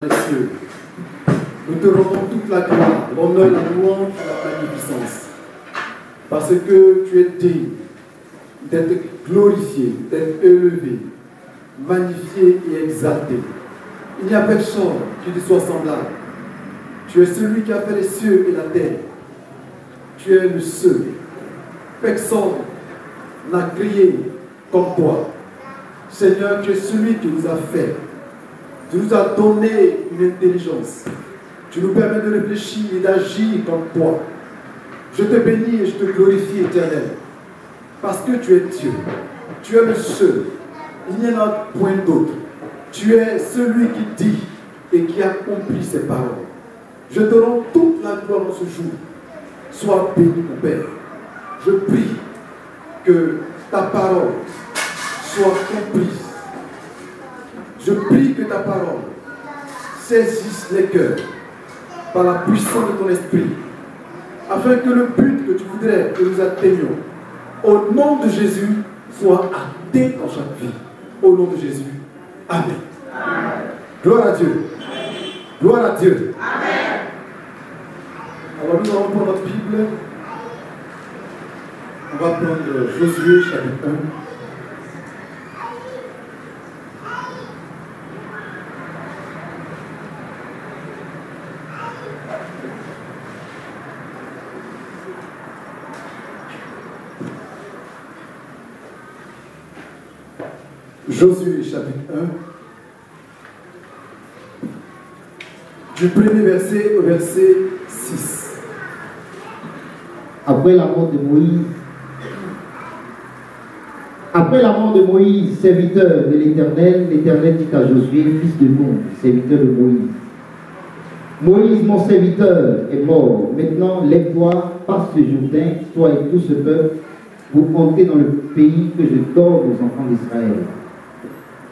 les cieux. Nous te rendons toute la gloire, l'honneur, la louange et la magnificence. Parce que tu es digne d'être glorifié, d'être élevé, magnifié et exalté. Il n'y a personne qui te soit semblable. Tu es celui qui a fait les cieux et la terre. Tu es le seul. Personne n'a crié comme toi. Seigneur, tu es celui qui nous a fait. Tu nous as donné une intelligence. Tu nous permets de réfléchir et d'agir comme toi. Je te bénis et je te glorifie, Éternel. Parce que tu es Dieu. Tu es le seul. Il n'y en a point d'autre. Tu es celui qui dit et qui accomplit ses paroles. Je te rends toute la gloire en ce jour. Sois béni, mon Père. Je prie que ta parole soit comprise. Je prie que ta parole saisisse les cœurs par la puissance de ton esprit, afin que le but que tu voudrais que nous atteignions, au nom de Jésus, soit atteint dans chaque vie. Au nom de Jésus. Amen. Amen. Gloire à Dieu. Amen. Gloire à Dieu. Amen. Alors nous allons prendre notre Bible. On va prendre Josué chapitre 1. Josué chapitre 1, du premier verset au verset 6. Après la mort de Moïse, serviteur de l'Éternel, l'Éternel dit à Josué, fils de Nun, serviteur de Moïse. Moïse, mon serviteur, est mort. Maintenant, lève-toi, passe ce Jourdain, toi et tout ce peuple, pour entrer dans le pays que je donne aux enfants d'Israël.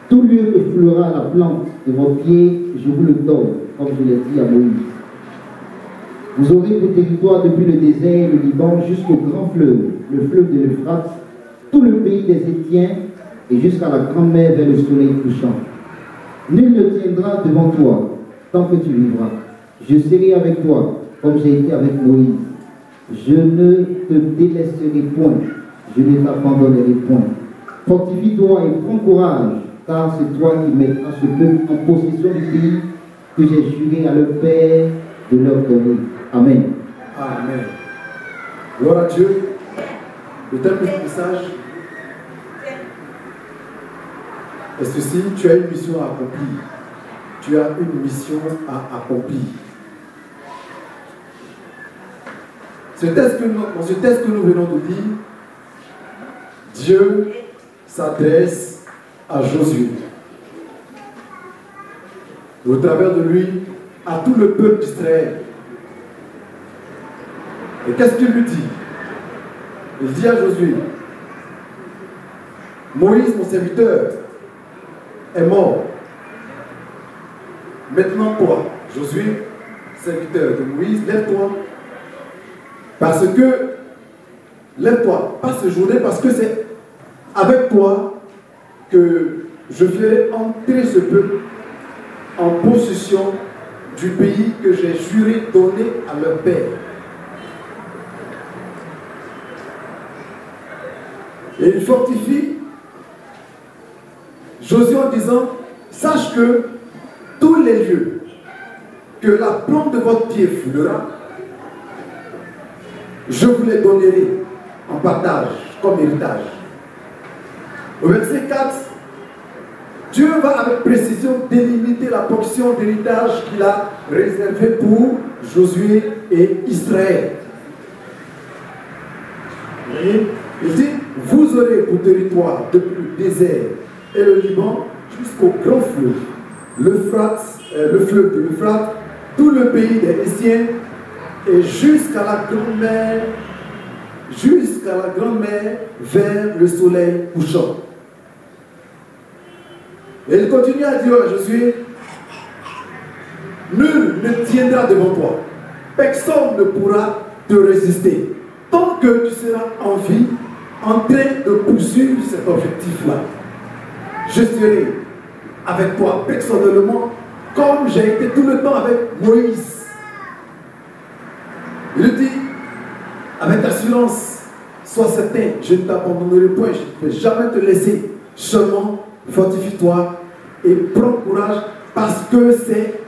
Tout lieu que foulera la plante de vos pieds, je vous le donne, comme je l'ai dit à Moïse. Vous aurez pour territoire depuis le désert, le Liban, jusqu'au grand fleuve, le fleuve de l'Euphrate, tout le pays des Étiens, et jusqu'à la grande mer vers le soleil couchant. Nul ne tiendra devant toi, tant que tu vivras. Je serai avec toi, comme j'ai été avec Moïse. Je ne te délaisserai point, je ne t'abandonnerai point. Fortifie-toi et prends courage, car c'est toi qui mettras ce peuple en possession du pays que j'ai juré à leur père de leur donner. Amen. Amen. Gloire à Dieu. Le thème de ce message est ceci: tu as une mission à accomplir. Tu as une mission à accomplir. Dans ce texte que nous venons de lire, Dieu s'adresse à Josué, au travers de lui, à tout le peuple d'Israël. Et qu'est-ce qu'il lui dit? Il dit à Josué, Moïse, mon serviteur, est mort. Maintenant toi, Josué, serviteur de Moïse, lève-toi. Parce que, lève-toi, passe ce journée, parce que c'est avec toi que je ferai entrer ce peuple en possession du pays que j'ai juré donner à leur père. Et il fortifie Josué en disant, sache que tous les lieux que la plante de votre pied foulera, je vous les donnerai en partage, comme héritage. Au verset 4, Dieu va avec précision délimiter la portion d'héritage qu'il a réservée pour Josué et Israël. Et il dit, vous aurez pour territoire depuis le désert et le Liban jusqu'au grand fleuve, le fleuve de l'Euphrate, tout le pays des Étiens et jusqu'à la grande mer vers le soleil couchant. Et il continue à dire à Josué, nul ne tiendra devant toi, personne ne pourra te résister, tant que tu seras en vie, en train de poursuivre cet objectif-là. Je serai avec toi personnellement comme j'ai été tout le temps avec Moïse. Il dit avec assurance, sois certain, je ne t'abandonnerai point, je ne vais jamais te laisser. Seulement, fortifie-toi et prends courage parce que c'est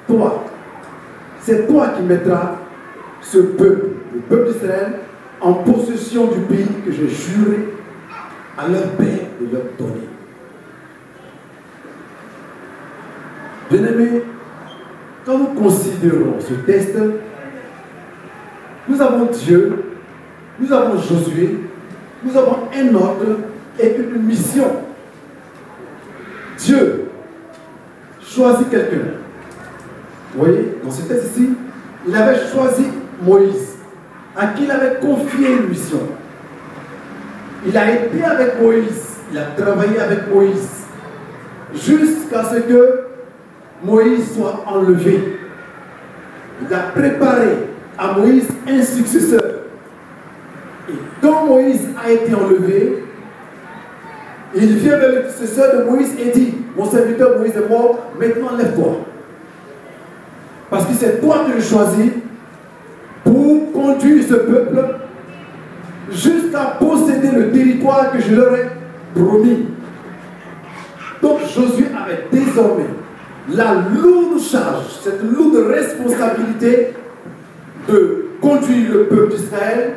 toi. C'est toi qui mettras ce peuple, le peuple d'Israël, en possession du pays que j'ai juré à leur père de leur donner. Bien-aimés, quand nous considérons ce texte, nous avons Dieu, nous avons Josué, nous avons un ordre et une mission. Dieu choisit quelqu'un. Vous voyez, dans ce texte ici, il avait choisi Moïse, à qui il avait confié une mission. Il a été avec Moïse, il a travaillé avec Moïse, jusqu'à ce que Moïse soit enlevé. Il a préparé à Moïse un successeur. Et quand Moïse a été enlevé, il vient vers le successeur de Moïse et dit, mon serviteur Moïse est mort, maintenant lève-toi. Parce que c'est toi que je choisis pour conduire ce peuple jusqu'à posséder le territoire que je leur ai promis. Donc Josué avait désormais la lourde charge, cette lourde responsabilité de conduire le peuple d'Israël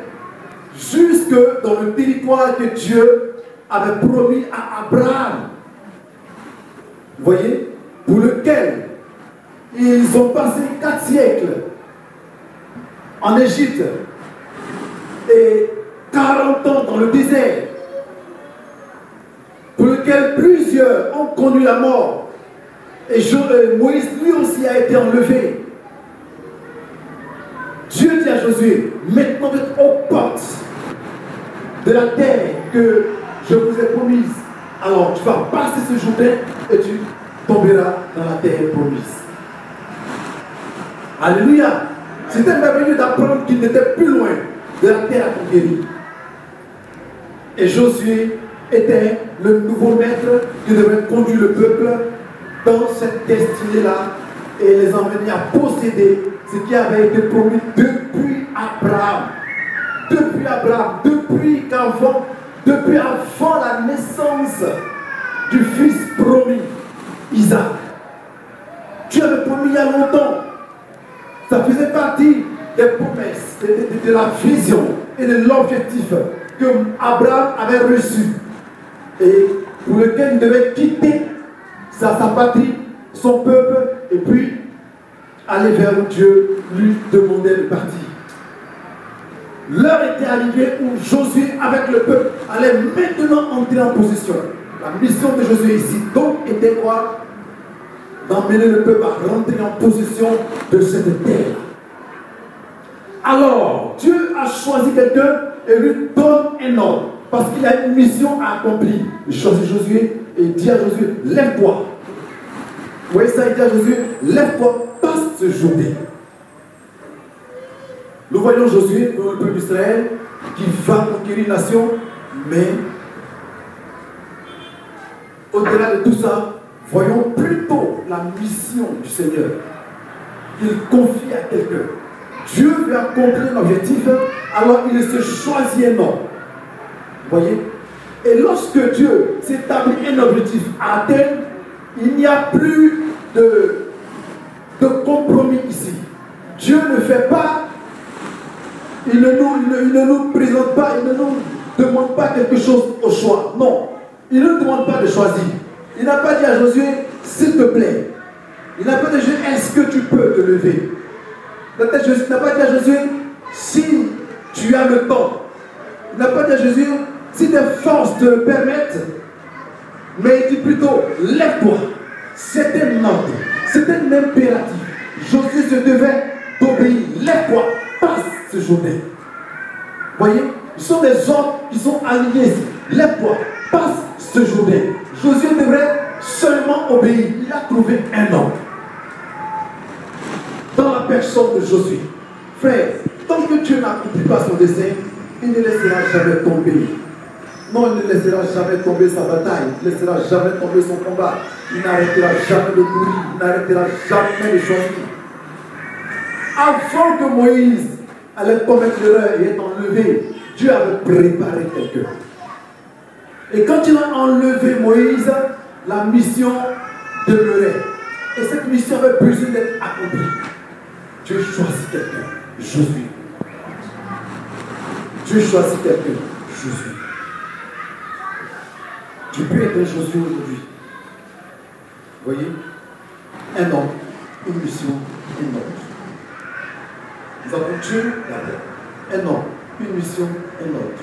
jusque dans le territoire que Dieu avait promis à Abraham. Vous voyez, pour lequel ils ont passé 4 siècles en Égypte et 40 ans dans le désert, pour lequel plusieurs ont connu la mort. Et Moïse lui aussi a été enlevé. Dieu dit à Josué, maintenant vous êtes aux portes de la terre que je vous ai promise. Alors tu vas passer ce Jourdain et tu tomberas dans la terre promise. Alléluia. C'était merveilleux d'apprendre qu'il n'était plus loin de la terre à conquérir. Et Josué était le nouveau maître qui devait conduire le peuple dans cette destinée-là et les emmener à posséder ce qui avait été promis depuis Abraham. Depuis Abraham, depuis avant la naissance du fils promis, Isaac. Dieu avait promis il y a longtemps. Ça faisait partie des promesses, de la vision et de l'objectif que Abraham avait reçu et pour lequel il devait quitter sa patrie, son peuple, et puis aller vers où Dieu lui demandait de partir. L'heure était arrivée où Josué, avec le peuple, allait maintenant entrer en possession. La mission de Josué ici, donc, était quoi? D'emmener le peuple à rentrer en possession de cette terre. Alors, Dieu a choisi quelqu'un et lui donne un ordre, parce qu'il a une mission à accomplir. Il choisit Josué et il dit à Josué, lève-toi. Vous voyez ça, il dit à Josué, lève-toi, passe ce Jourdain. Nous voyons Josué, le peuple d'Israël, qui va conquérir une nation, mais au-delà de tout ça, voyons plutôt la mission du Seigneur qu'il confie à quelqu'un. Dieu veut accomplir l'objectif, alors il se choisit un homme. Vous voyez? Et lorsque Dieu s'établit un objectif à atteindre, il n'y a plus de compromis ici. Dieu ne fait pas, il ne nous présente pas, il ne nous demande pas quelque chose au choix. Non, il ne nous demande pas de choisir. Il n'a pas dit à Josué, s'il te plaît. Il n'a pas dit à Josué, est-ce que tu peux te lever? Il n'a pas dit à Josué, si tu as le temps. Il n'a pas dit à Josué, si tes forces te le permettent. Mais il dit plutôt, lève-toi. C'est un ordre, c'est un impératif. Josué se devait d'obéir. Lève-toi, passe ce Jourdain. Voyez, ce sont des ordres qui sont alignés ici. Lève-toi, passe ce Jourdain. Josué devrait seulement obéir. Il a trouvé un ordre. Dans la personne de Josué. Frère, tant que Dieu n'accomplit pas son dessein, il ne laissera jamais tomber. Non, il ne laissera jamais tomber sa bataille, il ne laissera jamais tomber son combat. Il n'arrêtera jamais de courir, il n'arrêtera jamais de choisir. Avant que Moïse allait commettre l'erreur et être enlevé, Dieu avait préparé quelqu'un. Et quand il a enlevé Moïse, la mission demeurait. Et cette mission avait besoin d'être accomplie. Dieu choisit quelqu'un, Josué. Dieu choisit quelqu'un, Josué. Tu peux être un Josué aujourd'hui. Vous voyez? Un homme, une mission, une autre. Nous avons Dieu d'abord. Un homme, une mission, une autre.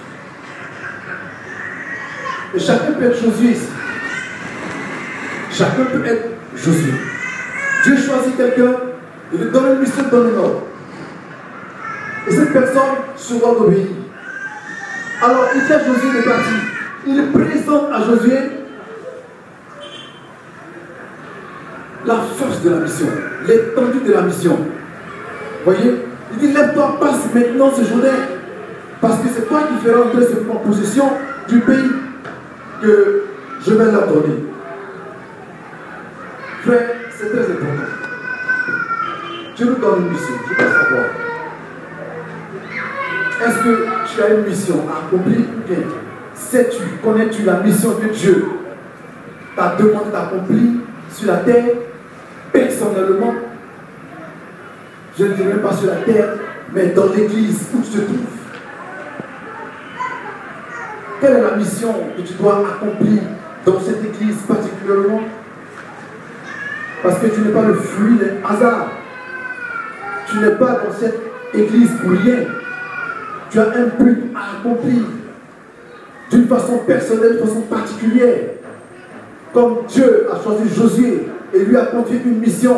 Et chacun peut être Josué ici. Chacun peut être Josué. Dieu choisit quelqu'un, il lui donne une mission, il donne une autre. Et cette personne se doit d'obéir. Alors, il fait Josué de partir. Il présente à Josué la force de la mission, l'étendue de la mission. Vous voyez? Il dit, lève-toi, passe maintenant ce Jourdain, parce que c'est toi qui feras entrer en possession du pays que je vais leur donner. Frère, c'est très important. Dieu nous donne une mission, je veux savoir. Est-ce que tu as une mission à accomplir ou bien sais-tu, connais-tu la mission que Dieu t'a demandé d'accomplir sur la terre, personnellement? Je ne dirais pas sur la terre, mais dans l'église où tu te trouves. Quelle est la mission que tu dois accomplir dans cette église particulièrement? Parce que tu n'es pas le fruit d'un hasard. Tu n'es pas dans cette église pour rien. Tu as un but à accomplir d'une façon personnelle, d'une façon particulière. Comme Dieu a choisi Josué et lui a confié une mission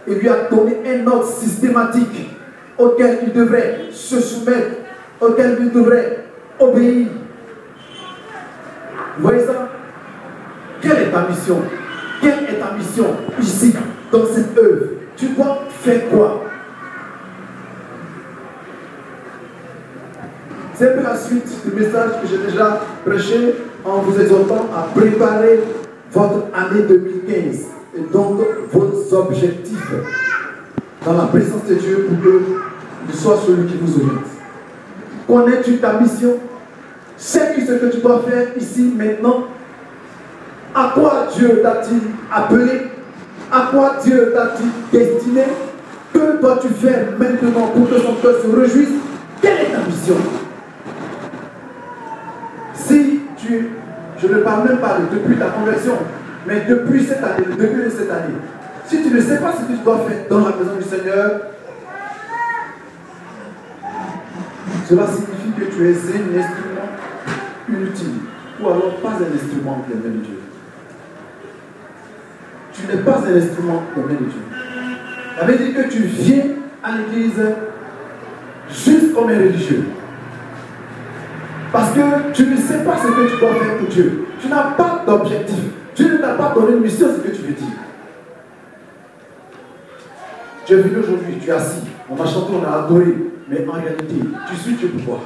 et lui a donné un ordre systématique auquel il devrait se soumettre, auquel il devrait obéir. Vous voyez ça? Quelle est ta mission? Quelle est ta mission ici, dans cette œuvre? Tu dois faire quoi? C'est un peu la suite du message que j'ai déjà prêché en vous exhortant à préparer votre année 2015 et donc vos objectifs dans la présence de Dieu pour que il soit celui qui vous oriente. Connais-tu ta mission? Sais-tu ce que tu dois faire ici, maintenant? À quoi Dieu t'a-t-il appelé? À quoi Dieu t'a-t-il destiné? Que dois-tu faire maintenant pour que son cœur se réjouisse? Quelle est ta mission? Si tu, je ne parle même pas depuis ta conversion, mais depuis cette année, le début de cette année, si tu ne sais pas ce que tu dois faire dans la maison du Seigneur, cela signifie que tu es un instrument inutile, ou alors pas un instrument de la main de Dieu. Tu n'es pas un instrument de la main de Dieu. Ça veut dire que tu viens à l'église juste comme un religieux. Parce que tu ne sais pas ce que tu dois faire pour Dieu. Tu n'as pas d'objectif. Dieu ne t'a pas donné une mission, ce que tu veux dire. Tu es venu aujourd'hui, tu es assis. On a chanté, on a adoré. Mais en réalité, tu suis Dieu pour quoi?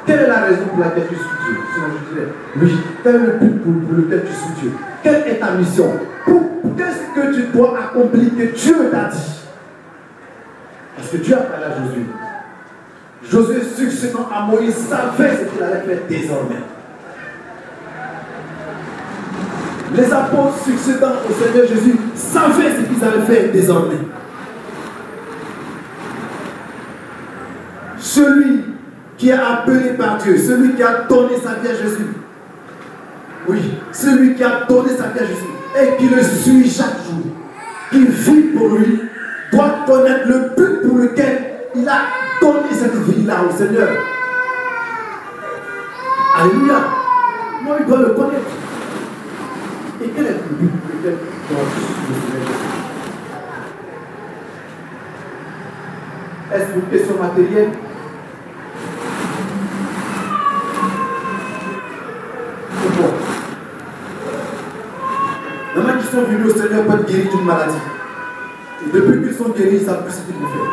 Quelle est la raison pour laquelle tu suis Dieu? Sinon je dirais, oui, quel est le but pour lequel tu suis Dieu? Quelle est ta mission? Qu'est-ce que tu dois accomplir que Dieu t'a dit? Parce que Dieu a parlé à Josué. Josué, succédant à Moïse, savait ce qu'il allait faire désormais. Les apôtres succédant au Seigneur Jésus savaient ce qu'ils allaient faire désormais. Celui qui est appelé par Dieu, celui qui a donné sa vie à Jésus, oui, celui qui a donné sa vie à Jésus et qui le suit chaque jour, qui vit pour lui, doit connaître le but pour lequel il a donné cette vie-là au Seigneur. Alléluia. Moi, il doit le connaître. Et quel est le but pour lequel il doit suivre le Seigneur? Est-ce une question matérielle? Pourquoi? Il y en a qui sont venus au Seigneur pour être guéris d'une maladie. Et depuis qu'ils sont guéris, ils savent plus ce qu'ils vont faire.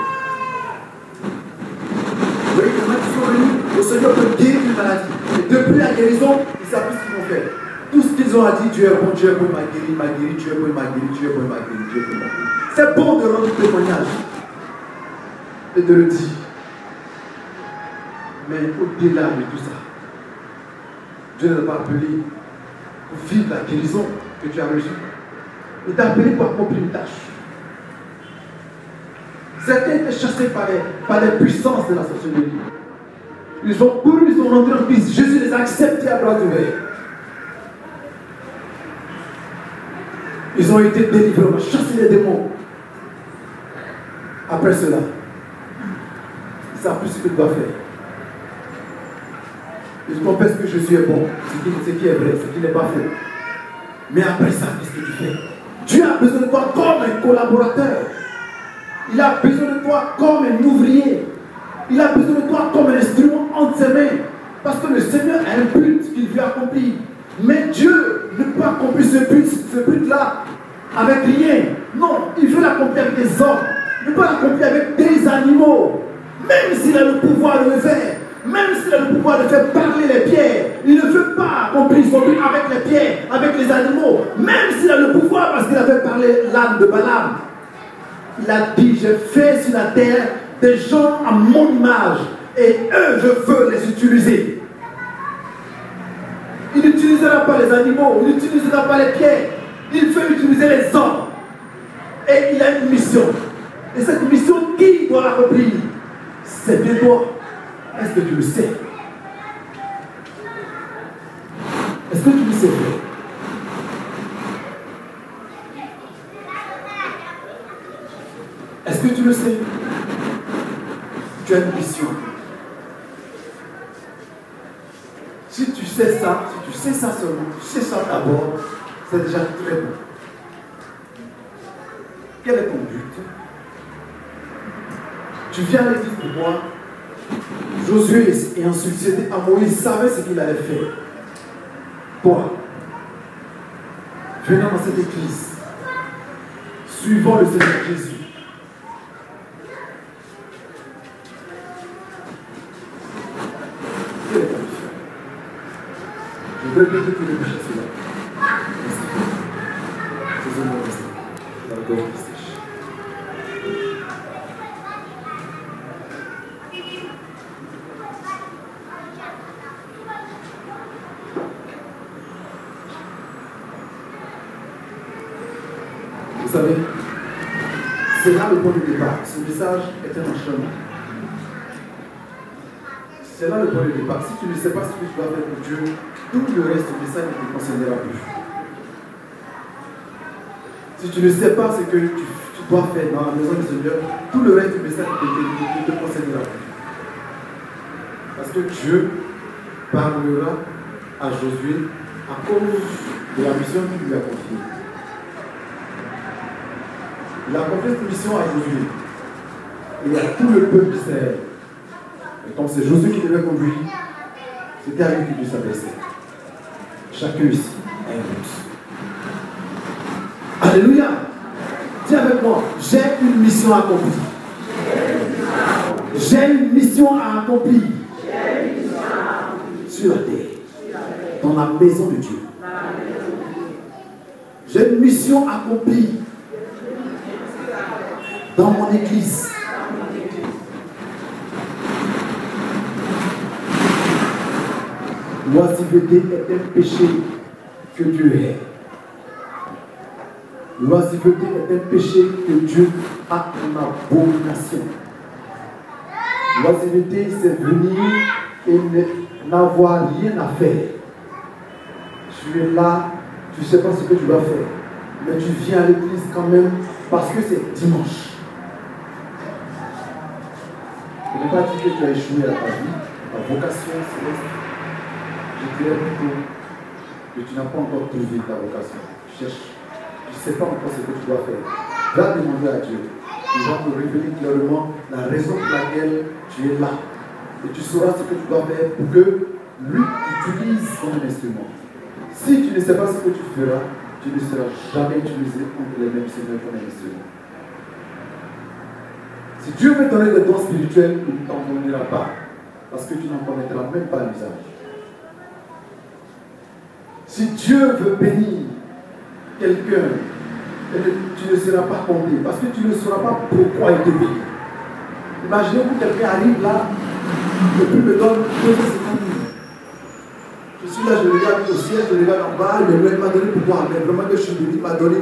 Vous voyez, il y en a qui sont venus Seigneur peut guérir une maladie. Et depuis la guérison, ils savent plus ce qu'ils vont faire. Tout ce qu'ils ont à dire, Dieu est bon, Dieu est bon, il m'a guéri, Dieu est bon, il m'a guéri, Dieu est bon, il m'a guéri, Dieu est bon, il m'a guéri. C'est bon de rendre témoignage et de le dire. Mais au-delà de tout ça, Dieu ne t'a pas appelé pour vivre la guérison que tu as reçue. Il t'a appelé pour accomplir une tâche. Certains étaient chassés par les puissances de la sorcellerie. Ils ont couru, ils sont rentrés en Christ. Jésus les a acceptés à bras ouverts. Ils ont été délivrés, on a chassé les démons. Après cela, ils savent plus ce qu'ils doivent faire. Ils confessent que Jésus est bon, ce qui est vrai, ce qui n'est pas faux. Mais après ça, qu'est-ce que tu fais? Dieu a besoin de toi comme un collaborateur. Il a besoin de toi comme un ouvrier. Il a besoin de toi comme un instrument entre ses mains. Parce que le Seigneur a un but qu'il veut accomplir. Mais Dieu ne peut pas accomplir ce but-là avec rien. Non, il veut l'accomplir avec des hommes. Il ne peut pas l'accomplir avec des animaux. Même s'il a le pouvoir de le faire. Même s'il a le pouvoir de faire parler les pierres, il ne veut pas accomplir son but avec les pierres, avec les animaux. Même s'il a le pouvoir parce qu'il a fait parler l'âne de Balaam. Il a dit, j'ai fait sur la terre des gens à mon image et eux, je veux les utiliser. Il n'utilisera pas les animaux, il n'utilisera pas les pierres. Il veut utiliser les hommes. Et il a une mission. Et cette mission, qui doit l'accomplir? C'est bien toi. Est-ce que tu le sais? Est-ce que tu le sais? Est-ce que tu le sais? Tu as une mission. Si tu sais ça, seulement, tu sais ça d'abord, c'est déjà très bon. Quel est ton but? Tu viens à l'église pour moi. Josué et ensuite c'était à Moïse savait ce qu'il allait faire. Toi, venant dans cette église, suivant le Seigneur Jésus. Quelle est ta mission? Je veux bien que tu les bouches cela. Vous savez, c'est là le point de départ. Ce message est un enchaînement. C'est là le point de départ. Si tu ne sais pas ce que tu dois faire pour Dieu, tout le reste du message ne te concernera plus. Si tu ne sais pas ce que tu dois faire dans la maison du Seigneur, tout le reste du message ne te concernera plus. Parce que Dieu parlera à Josué à cause de la mission qu'il lui a confiée. Il a confié cette mission à Josué et à tout le peuple d'Israël. Et comme c'est Josué qui devait conduire, c'était à lui qu'il devait s'adresser. Chacun ici a un but. Alléluia! Dis avec moi, j'ai une mission à accomplir. J'ai une mission à accomplir. Sur la terre. Dans la maison de Dieu. J'ai une mission à accomplir. Dans mon église. L'oisiveté est un péché que Dieu hait. L'oisiveté est un péché que Dieu a en abomination. L'oisiveté, c'est venir et n'avoir rien à faire. Tu es là, tu ne sais pas ce que tu dois faire, mais tu viens à l'église quand même parce que c'est dimanche. Je ne vais pas dire que tu as échoué à ta vie, ta vocation céleste. Je dirais plutôt que tu n'as pas encore trouvé ta vocation. Tu cherches, tu ne sais pas encore ce que tu dois faire. Va demander à Dieu. Il va te révéler clairement la raison pour laquelle tu es là. Et tu sauras ce que tu dois faire pour que lui t'utilise comme un instrument. Si tu ne sais pas ce que tu feras, tu ne seras jamais utilisé contre les mêmes seigneurs comme un instrument. Si Dieu veut donner des dons spirituels, il ne t'en donnera pas. parce que tu n'en connaîtras même pas l'usage. Si Dieu veut bénir quelqu'un, tu ne seras pas compté, parce que tu ne sauras pas pourquoi il te bénit. Imaginez-vous que quelqu'un arrive là, et puis me donne 250 000. Je suis là, je regarde au ciel, je regarde en bas, il m'a donné pourquoi, mais vraiment que je suis béni, il m'a donné,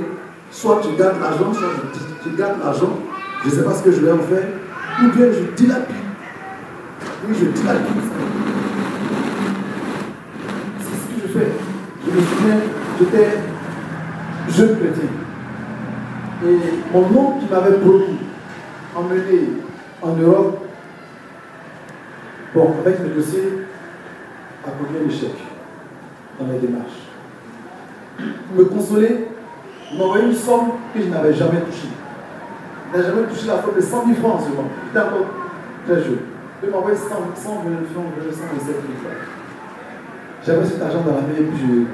soit tu gardes l'argent, soit tu gardes l'argent, je ne sais pas ce que je vais en faire, ou bien je dilapide. Oui, je dilapide. C'est ce que je fais. Je me souviens, j'étais jeune chrétien. Et mon oncle qui m'avait promis emmener en Europe, bon, avec mes dossiers, a connu l'échec dans les démarches. Pour me consoler, il m'a envoyé une somme que je n'avais jamais touchée. Je n'avais jamais touché la somme de 100 000 francs seulement. J'étais encore très jeune. Il m'a envoyé 100 000 francs, 107 000 francs. J'avais cet argent dans la main et puis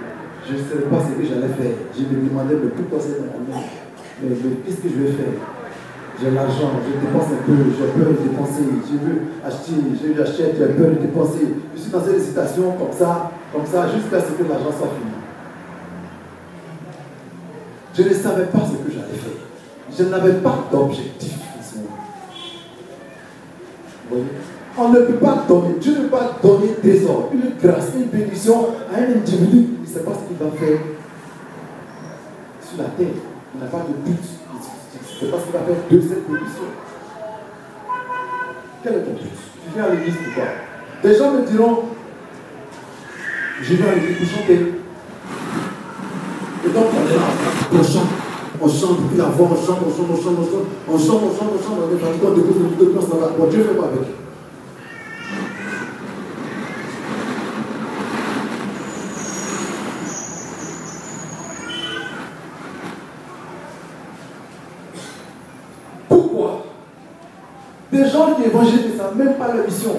je ne savais pas ce que j'allais faire. Je me demandais mais pourquoi c'est dans la main. Mais qu'est-ce que je vais faire? J'ai l'argent, je dépense un peu, j'ai peur de dépenser, je veux acheter, j'achète, j'ai peur de dépenser. Je suis dans cette hésitation comme ça, jusqu'à ce que l'argent soit fini. Je ne savais pas ce que j'allais faire. Je n'avais pas d'objectif en ce moment. Vous voyez? On ne peut pas donner, Dieu ne peut pas donner trésor, une grâce, une bénédiction à un individu. Il ne sait pas ce qu'il va faire sur la terre. Il n'a pas de but. Il ne sait pas ce qu'il va faire de cette bénédiction. Quel est ton but? Tu viens à l'église pourquoi? Des gens me diront, je viens à l'église pour chanter. Et donc on est là, on chante, puis la voix, on chante, on est fatigué, on dépose le but de place dans la voix. Dieu fait quoi avec? Des gens qui évangélisent ne savent même pas leur mission.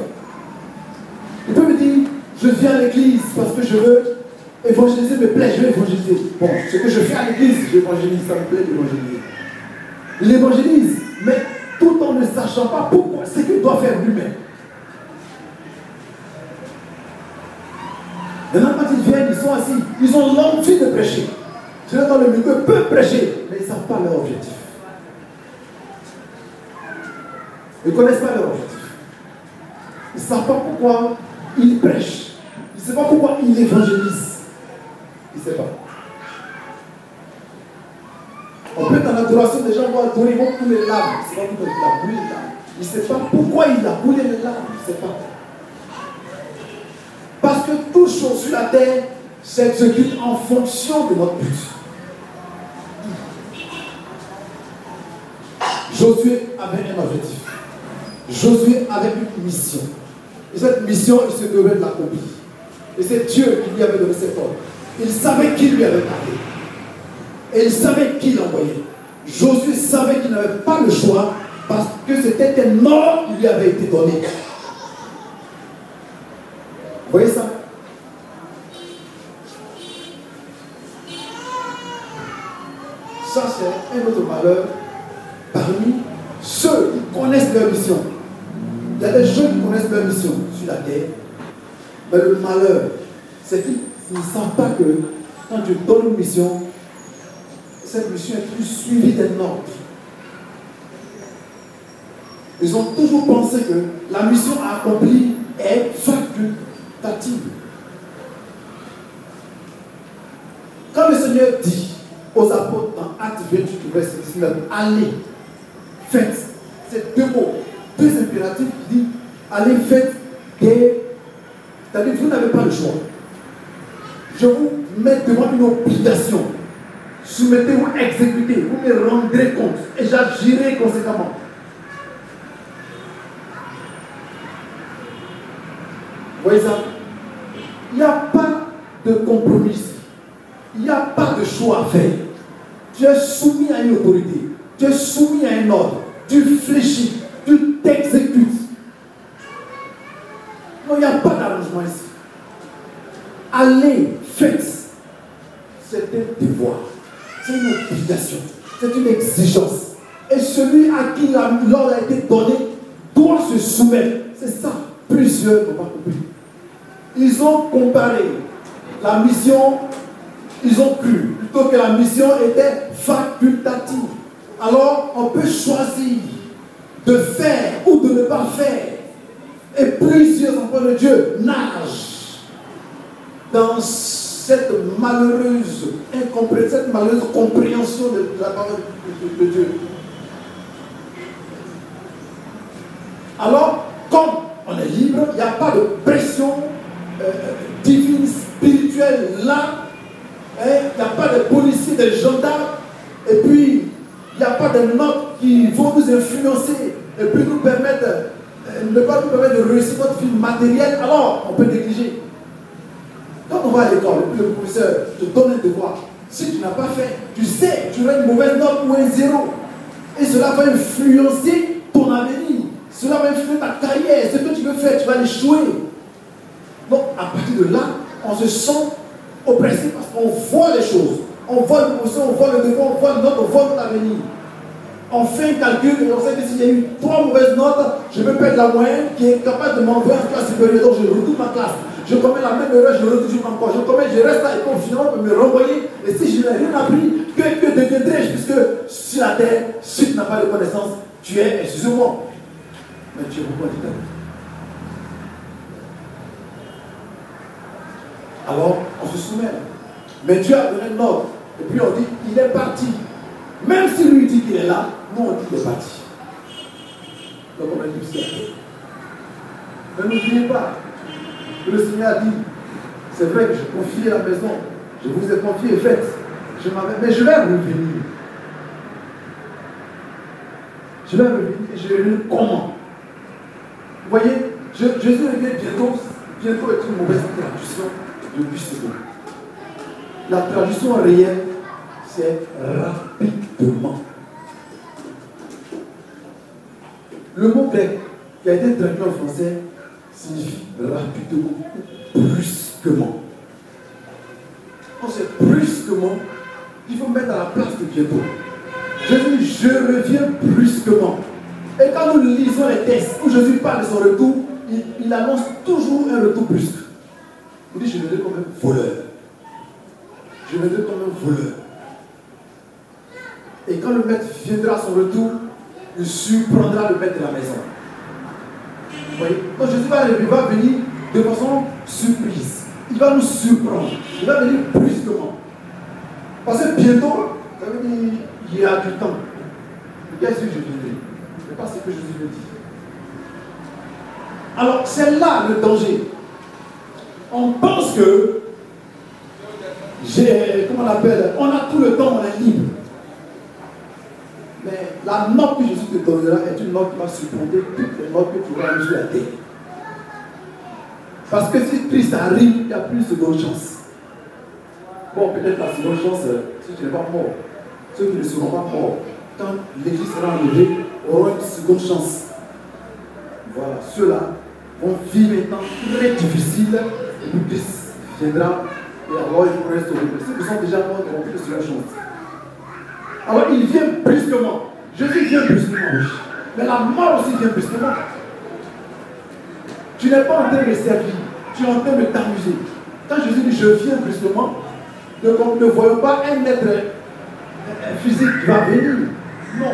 Ils peuvent me dire, je viens à l'église parce que je veux évangéliser, me plaît, je veux évangéliser. Bon, ce que je fais à l'église, j'évangélise, ça me plaît d'évangéliser. Il évangélise, mais tout en ne sachant pas pourquoi, ce qu'il doit faire lui-même. Maintenant, quand ils viennent, ils sont assis, ils ont l'envie de prêcher. Ceux dans le milieu peuvent prêcher, mais ils ne savent pas leur objectif. Ils ne connaissent pas leur objectif. Ils ne savent pas pourquoi ils prêchent. Ils ne savent pas pourquoi ils évangélisent. Ils ne savent pas. On peut être en adoration, des gens vont adorer, ils vont couler les larmes. C'est pas qu'il a coulé les larmes. Il ne sait pas pourquoi il a coulé les larmes. Il ne sait pas. Parce que toute chose sur la terre s'exécute en fonction de notre but. Josué avait un objectif. Josué avait une mission. Et cette mission, il se devait de l'accomplir. Et c'est Dieu qui lui avait donné cet ordre. Il savait qui lui avait parlé. Et il savait qui l'envoyait. Josué savait qu'il n'avait pas le choix parce que c'était un ordre qui lui avait été donné. Vous voyez ça? Ça, c'est un autre malheur parmi ceux qui connaissent leur mission. Il y a des gens qui connaissent leur mission sur la terre, mais le malheur, c'est qu'ils ne savent pas que quand tu donnes une mission, cette mission est plus suivie d'un ordre. Ils ont toujours pensé que la mission à accomplir est facultative. Quand le Seigneur dit aux apôtres dans Actes 28, verset 19, allez, faites, c'est deux mots, deux impératifs qui disent allez, faites des. C'est-à-dire que vous n'avez pas le choix. Je vous mets devant une obligation. Soumettez-vous, exécutez, vous me rendrez compte et j'agirai conséquemment. Vous voyez ça? Il n'y a pas de compromis. Il n'y a pas de choix à faire. Tu es soumis à une autorité. Tu es soumis à un ordre. Tu fléchis. Tu t'exécutes. Non, il n'y a pas d'arrangement ici. Allez, faites. C'est un devoir. C'est une obligation. C'est une exigence. Et celui à qui l'ordre a été donné doit se soumettre. C'est ça. plusieurs n'ont pas compris. Ils ont comparé la mission, ils ont cru plutôt que la mission était facultative. Alors, on peut choisir de faire ou de ne pas faire. Et plusieurs enfants de Dieu nagent dans cette malheureuse compréhension de la parole de Dieu. Alors, comme on est libre, il n'y a pas de pression divine, spirituelle là. Il n'y a pas de policiers, de gendarmes. Et puis, il n'y a pas de notes qui vont nous influencer. Et puis nous permettre, ne pas nous permettre de réussir notre vie matérielle. Alors, on peut négliger. Quand on va à l'école, le professeur te donne un devoir. Si tu n'as pas fait, tu sais, tu auras une mauvaise note ou un 0. Et cela va influencer ton avenir. Cela va influencer ta carrière. Ce que tu veux faire, tu vas l'échouer. Donc, à partir de là, on se sent oppressé parce qu'on voit les choses. On voit une promotion, on voit le devoir, on voit le note, on voit notre avenir. On fait un calcul et on sait que s'il y a eu 3 mauvaises notes, je peux perdre la moyenne qui est capable de m'envoyer en classe supérieure. Donc, je retourne ma classe. Je commets la même erreur, je retourne encore. Je reste là et puis finalement, on peut me renvoyer. Et si je n'ai rien appris, que deviendrai-je? Puisque sur la terre, si tu n'as pas de connaissances, tu es, excusez-moi, mais tu es beaucoup handicapé. Alors, on se soumet. Mais Dieu a donné un ordre. Et puis on dit, il est parti. Même si lui dit qu'il est là, nous on dit qu'il est parti. Donc on a dit ça. Ne n'oubliez pas que le Seigneur a dit, c'est vrai que je confie la maison, je vous ai confié et faites. Mais je vais revenir. Je vais revenir et je vais revenir comment? Vous voyez, Jésus revient bientôt. Bientôt est une mauvaise traduction de puissance. La traduction réelle, c'est rapidement. Le mot grec qui a été traduit en français signifie rapidement, brusquement. Quand c'est brusquement, il faut mettre à la place de bientôt. Jésus dit, je reviens brusquement. Et quand nous lisons les textes où Jésus parle de son retour, il annonce toujours un retour brusque. Il dit, je viendrai comme un voleur. Je viendrai comme un voleur. Et quand le maître viendra à son retour, il surprendra le maître de la maison. Vous voyez? Donc Jésus va venir de façon surprise. Il va nous surprendre. Il va venir brusquement. Parce que bientôt, ça veut dire il y a du temps. Qu'est-ce que je viendrai? Ce n'est pas ce que Jésus me dit. Alors, c'est là le danger. On pense que comment on appelle, on a tout le temps, on est libre. Mais la note que Jésus te donnera est une note qui va supplanter toutes les notes que tu auras sur la terre. Parce que si Christ arrive, il y a plus de seconde chance. Bon, peut-être la seconde chance, si tu n'es pas mort, ceux qui ne seront pas morts, quand l'Église sera enlevée, auront une seconde chance. Voilà, ceux-là vont vivre un temps très difficile, et puis Christ viendra, et alors ils vont rester sauver. Ceux qui sont déjà morts n'auront plus de seconde chance. Alors il vient brusquement. Jésus vient brusquement. Mais la mort aussi vient brusquement. Tu n'es pas en train de servir, tu es en train de t'amuser. Quand Jésus dit je viens brusquement, ne voyons pas un être physique qui va venir. Non,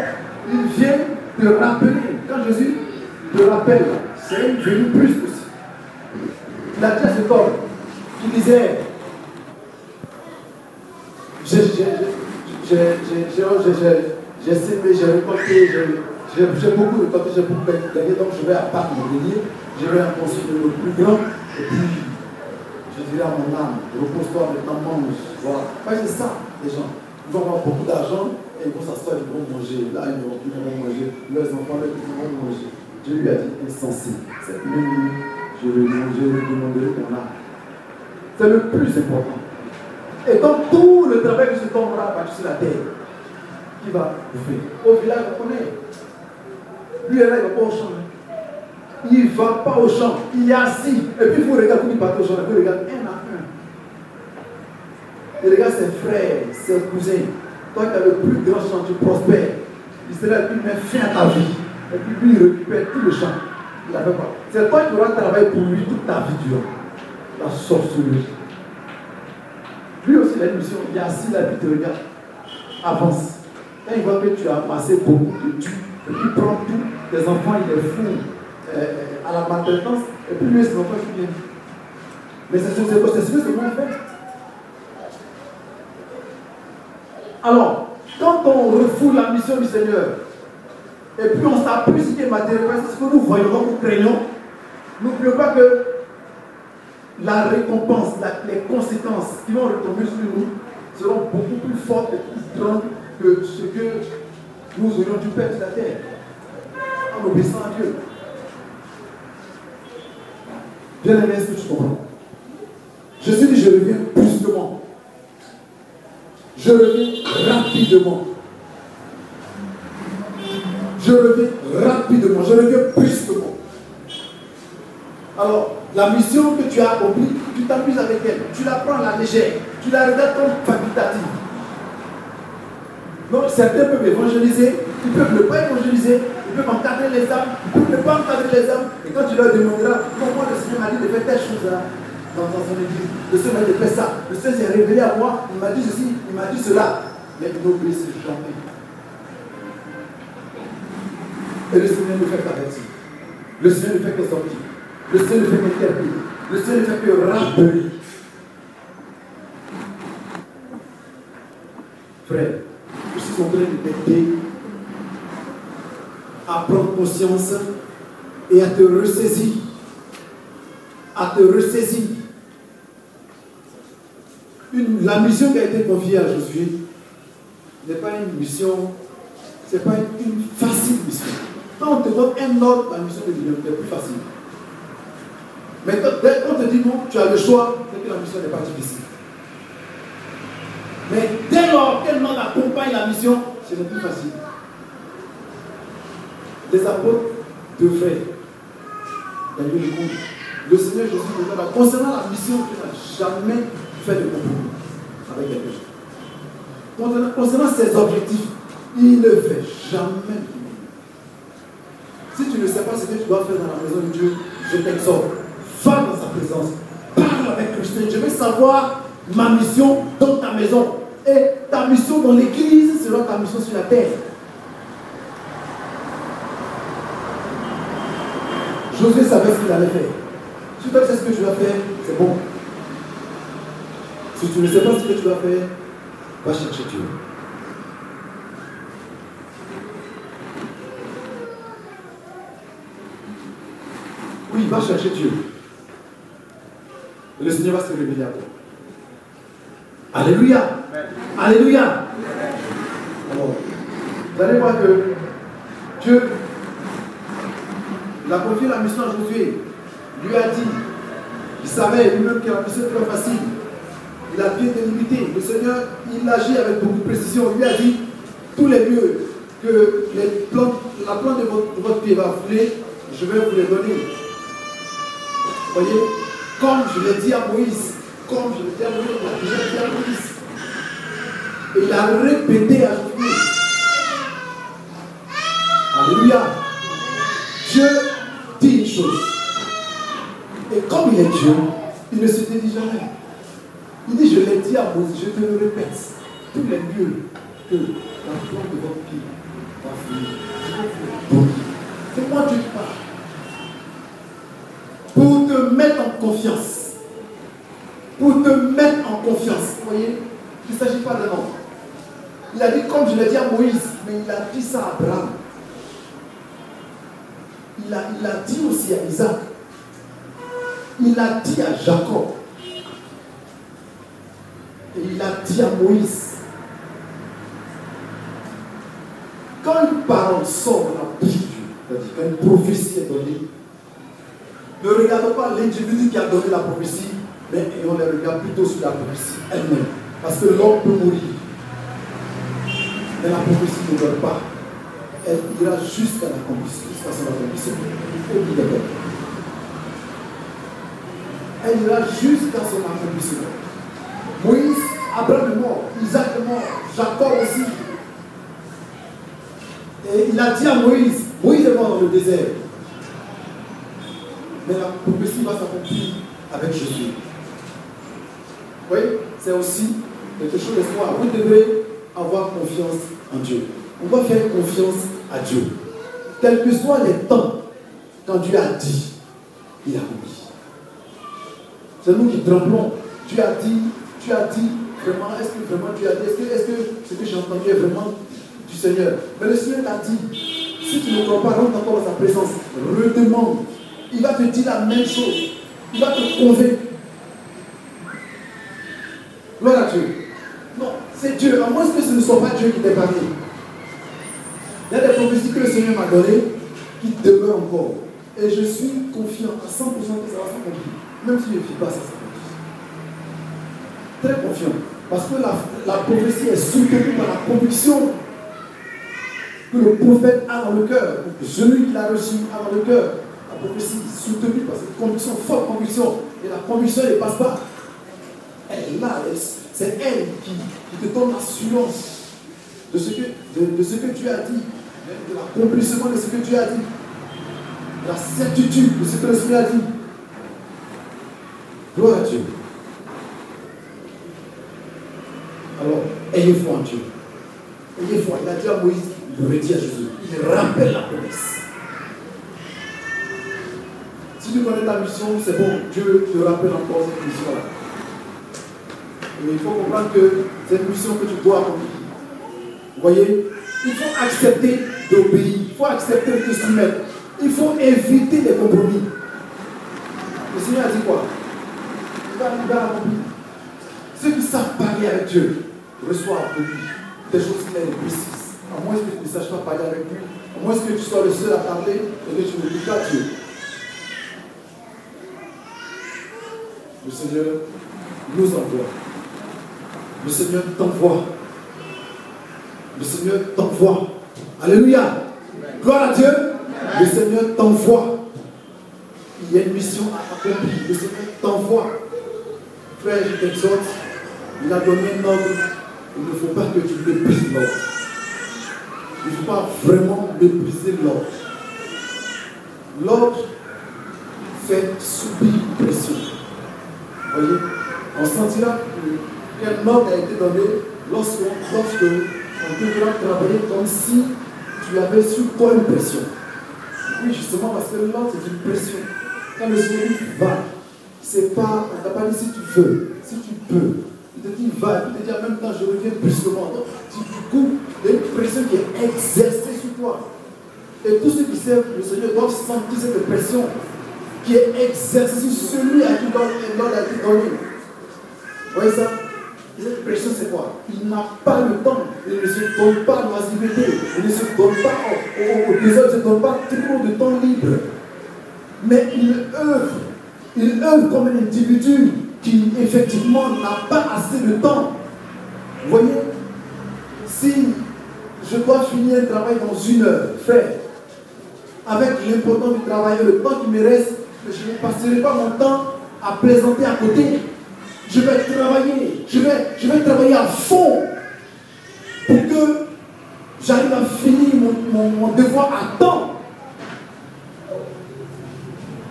il vient te rappeler. Quand Jésus te rappelle, c'est une venue brusque aussi. Il a dit à cet homme qui disait j'ai semé, j'ai récolté, j'ai beaucoup récolté, j'ai beaucoup gagné, donc je vais abattre mon grenier, je vais en construire le plus grand, et puis je dirai à mon âme, repose-toi maintenant, mange. Voilà. C'est ça, les gens. Ils vont avoir beaucoup d'argent et ils vont s'asseoir, ils vont manger. Là, ils vont manger. Leurs enfants, ils vont manger. Dieu lui a dit insensé. Cette même nuit, je vais demander ton âme. C'est le plus important. Et donc, tout le travail que cet homme aura battu sur la terre, qui va faire. Au village, on connaît. Lui, là, il ne va pas au champ. Il ne va pas au champ. Il est assis. Et puis, vous regardez, il part au champ. Et puis, regarde un à un. Il regarde ses frères, ses cousins. Toi qui as le plus grand champ, tu prospères. Il sera là, puis met fin à ta vie. Et puis, lui, il récupère tout le champ. Il n'avait pas. C'est toi qui auras travaillé pour lui toute ta vie durant. La sorcellerie. Lui aussi, il a une mission. Il est assis là, puis il te regarde. Avance. Quand il voit que tu as amassé beaucoup de thunes, et puis il prend tout, tes enfants, il les fout à la maltraitance, et puis lui, ses enfants qui viennent. Mais c'est ce que ce monde fait. Alors, quand on refoule la mission du Seigneur, et puis on s'appuie sur des matériaux, c'est ce que nous voyons, nous craignons, n'oublions pas que la récompense, les conséquences qui vont retomber sur nous seront beaucoup plus fortes et plus grandes que ce que nous aurions dû perdre sur la terre, en obéissant à Dieu. Bien aimé, est-ce que tu comprends? Je suis dit, je reviens brusquement. Je reviens rapidement. Je reviens rapidement. Je reviens brusquement. Alors, la mission que tu as accomplie, tu t'amuses avec elle. Tu la prends à la légère. Tu la regardes comme facultative. Donc, certains peuvent évangéliser. Ils peuvent ne pas évangéliser. Ils peuvent encadrer les âmes. Ils peuvent ne pas encadrer les âmes. Et quand tu leur demanderas, comment le Seigneur m'a dit de faire telle chose là, dans son église, le Seigneur m'a dit de faire ça. Le Seigneur s'est révélé à moi. Il m'a dit ceci, il m'a dit cela. Mais ils n'obéissent jamais. Et le Seigneur ne fait qu'avertir. Le Seigneur ne fait que sortir. Le Seigneur ne fait qu'interpeller. Le Seigneur ne fait que rappeler. Frère, je suis en train de t'aider à prendre conscience et à te ressaisir. À te ressaisir. La mission qui a été confiée à Josué n'est pas une mission, ce n'est pas une facile mission. Quand on te donne un ordre, la mission est plus facile. Mais quand on te dit non, tu as le choix, c'est que la mission n'est pas difficile. Mais dès lors qu'elle accompagne la mission, ce n'est plus facile. Les apôtres devraient gagner le monde. Le Seigneur Jésus nous dit, concernant la mission, tu n'as jamais fait de compromis avec quelque chose. Concernant ses objectifs, il ne fait jamais de compromis. Si tu ne sais pas ce que tu dois faire dans la maison de Dieu, je t'exhorte. Va dans sa présence. Parle avec Christ. Je veux savoir ma mission dans ta maison. Et ta mission dans l'église sera ta mission sur la terre. Josué savait ce qu'il allait faire. Si tu sais ce que tu dois faire, c'est bon. Si tu ne sais pas ce que tu dois faire, va chercher Dieu. Oui, va chercher Dieu. Et le Seigneur va se révéler à toi. Alléluia. Alléluia. Alors, vous allez voir que Dieu, il a confié la mission à Josué. Il lui a dit, il savait lui-même que la mission était facile. Il a bien délimité. Le Seigneur, il agit avec beaucoup de précision. Il lui a dit, tous les lieux que la plante de votre pied va fouler, je vais vous les donner. Vous voyez, comme je l'ai dit à Moïse, comme je l'ai dit à Moïse, et il a répété à Josué. Alléluia. Dieu dit une chose. Et comme il est Dieu, il ne se dédie jamais. Il dit, je l'ai dit à Moïse, je te le répète, tous les lieux que la plante de votre pied va fouler, c'est moi Dieu qui parle. Pour te mettre en confiance. Pour te mettre en confiance. Vous voyez, il ne s'agit pas d'un homme. Il a dit, comme je l'ai dit à Moïse, mais il a dit ça à Abraham. Il a dit aussi à Isaac. Il a dit à Jacob. Et il a dit à Moïse. Quand une parole sort de la bouche de Dieu, c'est-à-dire quand une prophétie est donnée, ne regardons pas l'individu qui a donné la prophétie, mais on les regarde plutôt sur la prophétie elle-même. Parce que l'homme peut mourir. Mais la prophétie ne dort pas. Elle ira jusqu'à l'accomplissement, jusqu'à son accomplissement. Elle ira jusqu'à son accomplissement. Moïse, Abraham est mort, Isaac est mort, Jacob aussi. Et il a dit à Moïse, Moïse est mort dans le désert. mais la prophétie va s'accomplir avec Jésus. Oui, c'est aussi quelque chose d'espoir. Vous devez avoir confiance en Dieu. On doit faire confiance à Dieu. Quels que soient les temps, quand Dieu a dit, il a accompli. C'est nous qui tremblons. Dieu a dit, vraiment, est-ce que vraiment Dieu a dit, est-ce que ce que j'ai entendu est vraiment du Seigneur? Mais le Seigneur t'a dit, si tu ne crois pas, rentre encore dans sa présence, redemande. Il va te dire la même chose. Il va te convaincre. Gloire à Dieu. Non, c'est Dieu. À moins que ce ne soit pas Dieu qui t'ait parlé. Il y a des prophéties que le Seigneur m'a données qui demeurent encore. Et je suis confiant à 100% que ça va s'accomplir. Même si je ne vis pas, ça s'accomplit. Très confiant. Parce que la prophétie est soutenue par la conviction que le prophète a dans le cœur. Celui qui l'a reçu a dans le cœur. La prophétie est soutenue par cette conviction, forte conviction. Et la conviction ne passe pas. Elle est là. C'est elle qui te donne l'assurance de ce que Dieu a dit. De l'accomplissement de ce que Dieu a dit. De la certitude de ce que le Seigneur a dit. Gloire à Dieu. Alors, ayez foi en Dieu. Ayez foi. Il a dit à Moïse, il le redit à Jésus. Il rappelle la promesse. Si tu connais ta mission, c'est bon. Dieu te rappelle encore cette mission-là. Mais il faut comprendre que c'est une mission que tu dois accomplir. Vous voyez, il faut accepter d'obéir. Il faut accepter de te soumettre. Il faut éviter les compromis. Le Seigneur a dit quoi? Il va accomplir. Ceux qui savent parler avec Dieu reçoivent de lui des choses claires et précises. À moins que tu ne saches pas parler avec lui, à moins que tu sois le seul à parler et que tu ne touches pas Dieu. Le Seigneur nous envoie. Le Seigneur t'envoie. Le Seigneur t'envoie. Alléluia. Gloire à Dieu. Le Seigneur t'envoie. Il y a une mission à accomplir. Le Seigneur t'envoie. Frère, je t'exhorte. Il a donné un ordre. Il ne faut pas que tu méprises l'ordre. Il ne faut pas vraiment mépriser l'ordre. L'ordre fait subir une pression. Vous voyez, on sentira qu'un ordre a été donné lorsque on devra travailler comme si tu avais sur toi une pression. Oui, justement, parce que l'ordre c'est une pression. Quand le Seigneur dit va, c'est pas, on t'a pas dit si tu veux, si tu peux. Il te dit va, il te dit en même temps je reviens brusquement. Donc, du coup, il y a une pression qui est exercée sur toi. Et tous ceux qui servent le Seigneur doivent sentir cette pression qui est exercée sur celui à qui l'ordre a été donné. Vous voyez ça? Cette pression, c'est quoi? Il n'a pas le temps. Il ne se donne pas l'oisiveté. Il ne se donne pas au désordre. Il ne se donne pas trop de temps libre. Mais il œuvre comme un individu qui, effectivement, n'a pas assez de temps. Vous voyez? Si je dois finir un travail dans 1 heure, frère, avec l'importance du travail et le temps qui me reste, je ne passerai pas mon temps à plaisanter à côté. Je vais travailler, je vais travailler à fond pour que j'arrive à finir mon devoir à temps.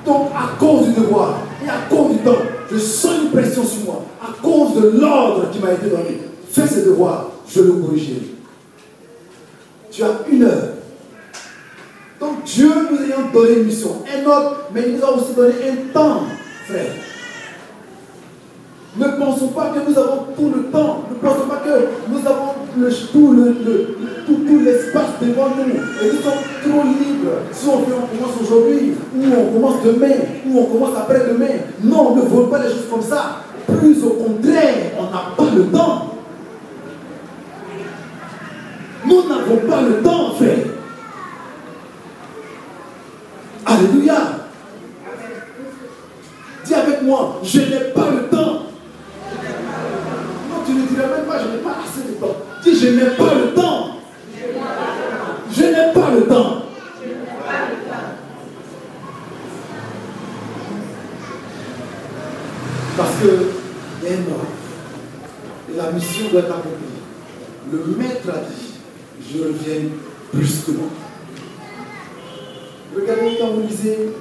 Donc à cause du devoir et à cause du temps, je sens une pression sur moi. À cause de l'ordre qui m'a été donné. Fais ce devoir, je le corrigerai. Tu as 1 heure. Donc Dieu nous ayant donné une mission, un autre, mais il nous a aussi donné un temps, frère. Ne pensons pas que nous avons tout le temps. Ne pensons pas que nous avons tout l'espace devant nous. Et nous sommes trop libres. Si on commence aujourd'hui, ou on commence demain, ou on commence après-demain. Non, ne voulons pas les choses comme ça. Plus au contraire, on n'a pas le temps. Nous n'avons pas le temps, frère. Alléluia. Dis avec moi, je n'ai pas le temps. Tu ne dirais même pas, je n'ai pas assez de temps. Dis, je n'ai pas le temps. Je n'ai pas le temps. Parce que il y a un ordre. Et la mission doit être accomplie. Le maître a dit, je reviens brusquement. Regardez quand vous lisez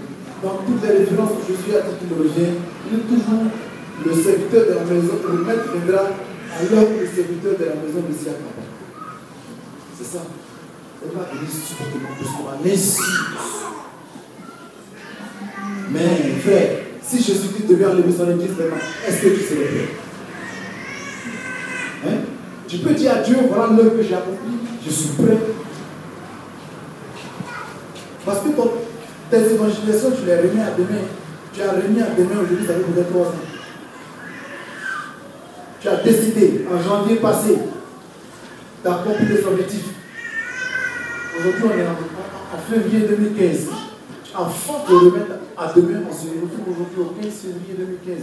dans toutes les références où Jésus a dit qu'il revient, il est toujours le serviteur de la maison, le maître viendra alors que le serviteur de la maison ne s'y attend pas. C'est ça. Elle va venir supportement plus qu'on l'insulte. Mais frère, si Jésus-Christ devait enlever son église maintenant, est-ce que tu serais prêt? Hein? Tu peux dire à Dieu, voilà l'œuvre que j'ai accomplie, je suis prêt. Parce que tes évangélisations, tu les remets à demain. Tu as remis à demain aujourd'hui, ça fait peut-être 3 ans. Tu as décidé en janvier passé d'accomplir des objectifs. Aujourd'hui, on est en février 2015. Avant de remettre à demain, on se retrouve aujourd'hui au 15 février 2015.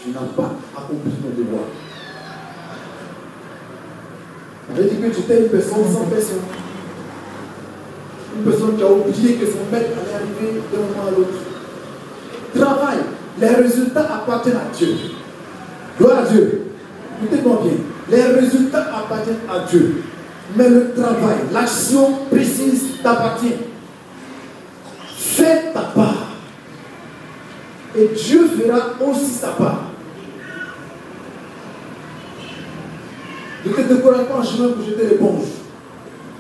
Tu n'as pas accompli ton devoir. On veut dire que tu étais une personne sans personne. Une personne qui a oublié que son maître allait arriver d'un moment à l'autre. Travail, les résultats appartiennent à Dieu. Gloire à Dieu. Écoutez-moi bien. Les résultats appartiennent à Dieu. Mais le travail, l'action précise t'appartient. Fais ta part. Et Dieu fera aussi sa part. Ne te décourage pas en chemin pour jeter l'éponge.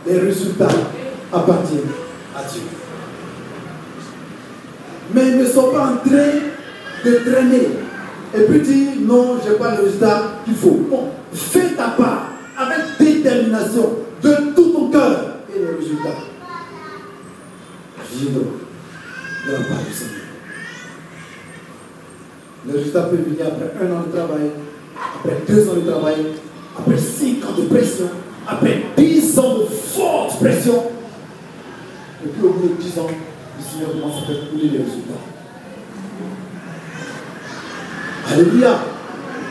Les résultats appartiennent à Dieu. Mais ils ne sont pas en train de traîner. Et puis dire non, je n'ai pas le résultat qu'il faut. Non, fais ta part avec détermination, de tout ton cœur. Et les résultats viendront de la part du Seigneur. Le résultat peut venir après 1 an de travail, après 2 ans de travail, après 5 ans de pression, après 10 ans de forte pression. Et puis au bout de 10 ans, le Seigneur commence à faire couler les résultats. Alléluia.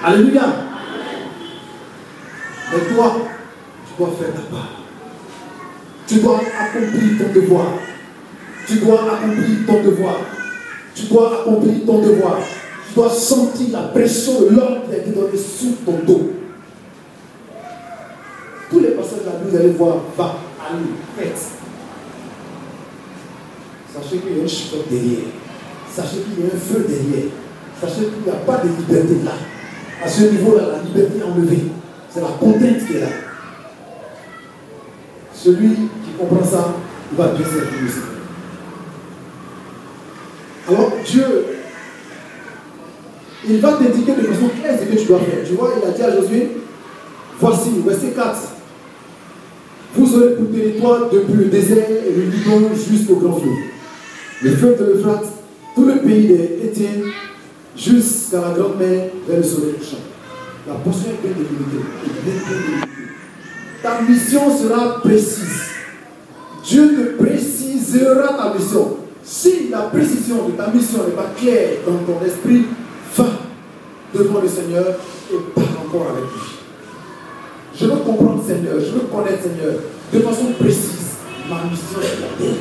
Alléluia. Mais toi, tu dois faire ta part. Tu dois accomplir ton devoir. Tu dois accomplir ton devoir. Tu dois accomplir ton devoir. Tu dois sentir la pression de l'homme qui a été donné sous ton dos. Tous les passages de la Bible, vous allez voir, va, allez, faites. Sachez qu'il y a un chiffre derrière. Sachez qu'il y a un feu derrière. Sachez qu'il n'y a pas de liberté là. À ce niveau-là, la liberté est enlevée. C'est la contrainte qui est là. Celui qui comprend ça, il va bien servir le Seigneur. Alors Dieu, il va t'indiquer de façon claire ce que tu dois faire. Tu vois, il a dit à Josué, voici, verset 4. Vous aurez pour territoire depuis le désert et le Liban jusqu'au grand fleuve. Le fleuve de l'Euphrate, tout le pays des Hétiens, jusqu'à la grande mer vers le soleil couchant. La portion est bien délimitée. Ta mission sera précise. Dieu te précisera ta mission. Si la précision de ta mission n'est pas claire dans ton esprit, va devant le Seigneur et parle encore avec lui. Je veux comprendre Seigneur, je veux connaître Seigneur de façon précise. Ma mission est la terre.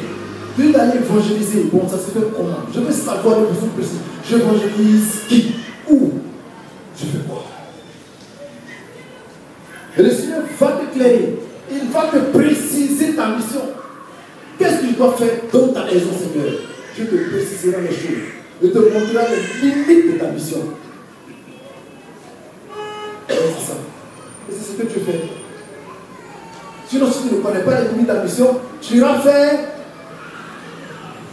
Dieu d'aller évangéliser, bon, ça se fait comment? Je veux savoir de façon précise. J'évangélise qui? Où? Je fais quoi? Et le Seigneur va t'éclairer. Il va te préciser ta mission. Qu'est-ce que tu dois faire dans ta maison, Seigneur? Dieu te précisera les choses. Il te montrera les limites de ta mission. Et c'est ça. Et c'est ce que tu fais. Sinon, si tu ne connais pas les limites de ta mission, tu iras faire.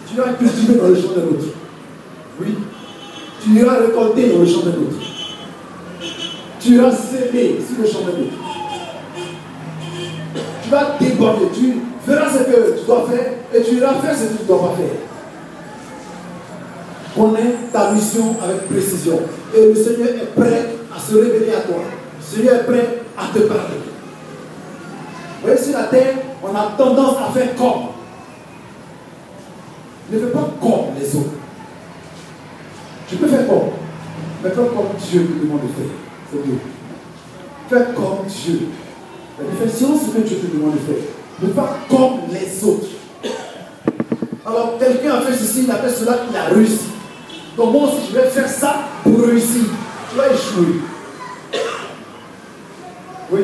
Tu iras cultiver dans le champ d'un autre. Oui. Tu iras récolter dans le champ d'un autre. Tu iras s'aimer sur le champ d'un autre. Tu vas déborder. Tu feras ce que tu dois faire et tu iras faire ce que tu ne dois pas faire. Connais ta mission avec précision. Et le Seigneur est prêt à se révéler à toi. Le Seigneur est prêt à te parler. Vous voyez, sur la terre, on a tendance à faire comme. Ne fais pas comme les autres. Tu peux faire comme. Mais fais comme Dieu te demande de faire. C'est Dieu. Fais comme Dieu. La différence, c'est ce que Dieu te demande de faire. Ne pas comme les autres. Alors, quelqu'un a fait ceci, il a fait cela, il a réussi. Donc moi aussi, je vais faire ça pour réussir. Tu vas échouer. Oui.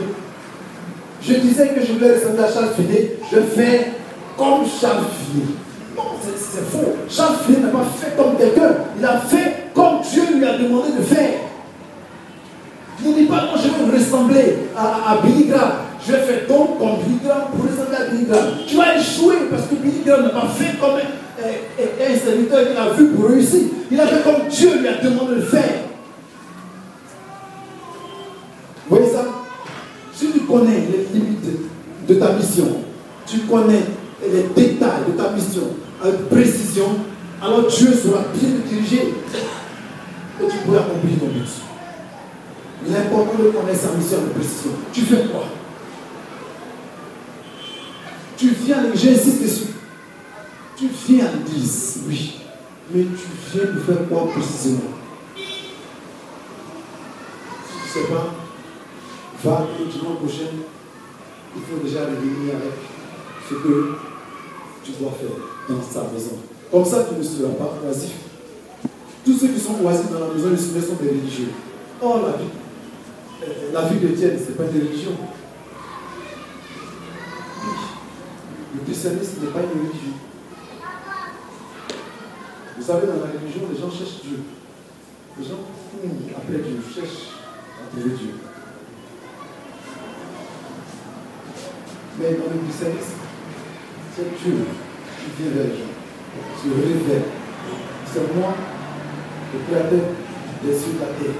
Je disais que je voulais ressembler à Charles Finet. Je fais comme Charles Finet. Non, c'est faux. Charles Finet n'a pas fait comme quelqu'un. Il a fait comme Dieu lui a demandé de faire. Ne dis pas, non, je vais ressembler à Billy Graham. Je vais faire donc comme Billy Graham pour ressembler à Billy Graham. Tu vas échouer parce que Billy Graham n'a pas fait comme un serviteur qu'il a vu pour réussir. Il a fait comme Dieu lui a demandé de faire. Vous voyez ça? Si tu connais les limites de ta mission, tu connais les détails de ta mission avec précision, alors Dieu sera bien te diriger et tu pourras accomplir ton but. L'important de connaître sa mission avec précision. Tu fais quoi? Tu viens à l'église, j'insiste dessus. Tu viens à l'église, oui, mais tu viens pour faire quoi précisément? Si tu ne sais pas, va le dimanche prochain, il faut déjà revenir avec ce que tu dois faire dans sa maison. Comme ça, tu ne seras pas oisif. Tous ceux qui sont oisifs dans la maison du Seigneur sont des religieux. Or, la vie chrétienne, ce n'est pas une religion. Le christianisme n'est pas une religion. Vous savez, dans la religion, les gens cherchent Dieu. Les gens courent après Dieu, cherchent à trouver Dieu. Mais dans le christianisme, c'est Dieu qui vient vers les gens, se révèle. C'est moi, le créateur des cieux de la terre.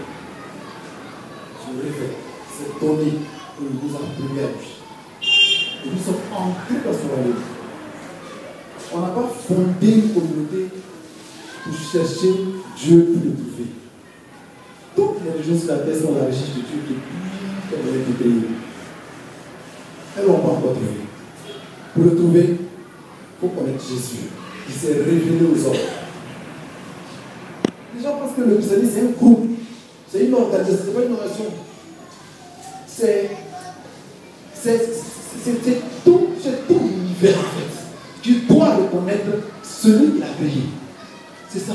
Se révèle. C'est donné que nous avons prié à lui. Et nous sommes entrés dans son royaume. On n'a pas fondé une communauté pour chercher Dieu pour le trouver. Toutes les régions sur la terre sont à la recherche de Dieu depuis qu'elles ont été créées. Elles ne l'ont pas encore trouvé. Pour le trouver, il faut connaître Jésus, qui s'est révélé aux hommes. Les gens pensent que le christianisme, c'est un groupe, c'est une organisation, c'est pas une organisation. C'est tout l'univers en fait. Tu dois reconnaître celui qui l'a créé. C'est ça.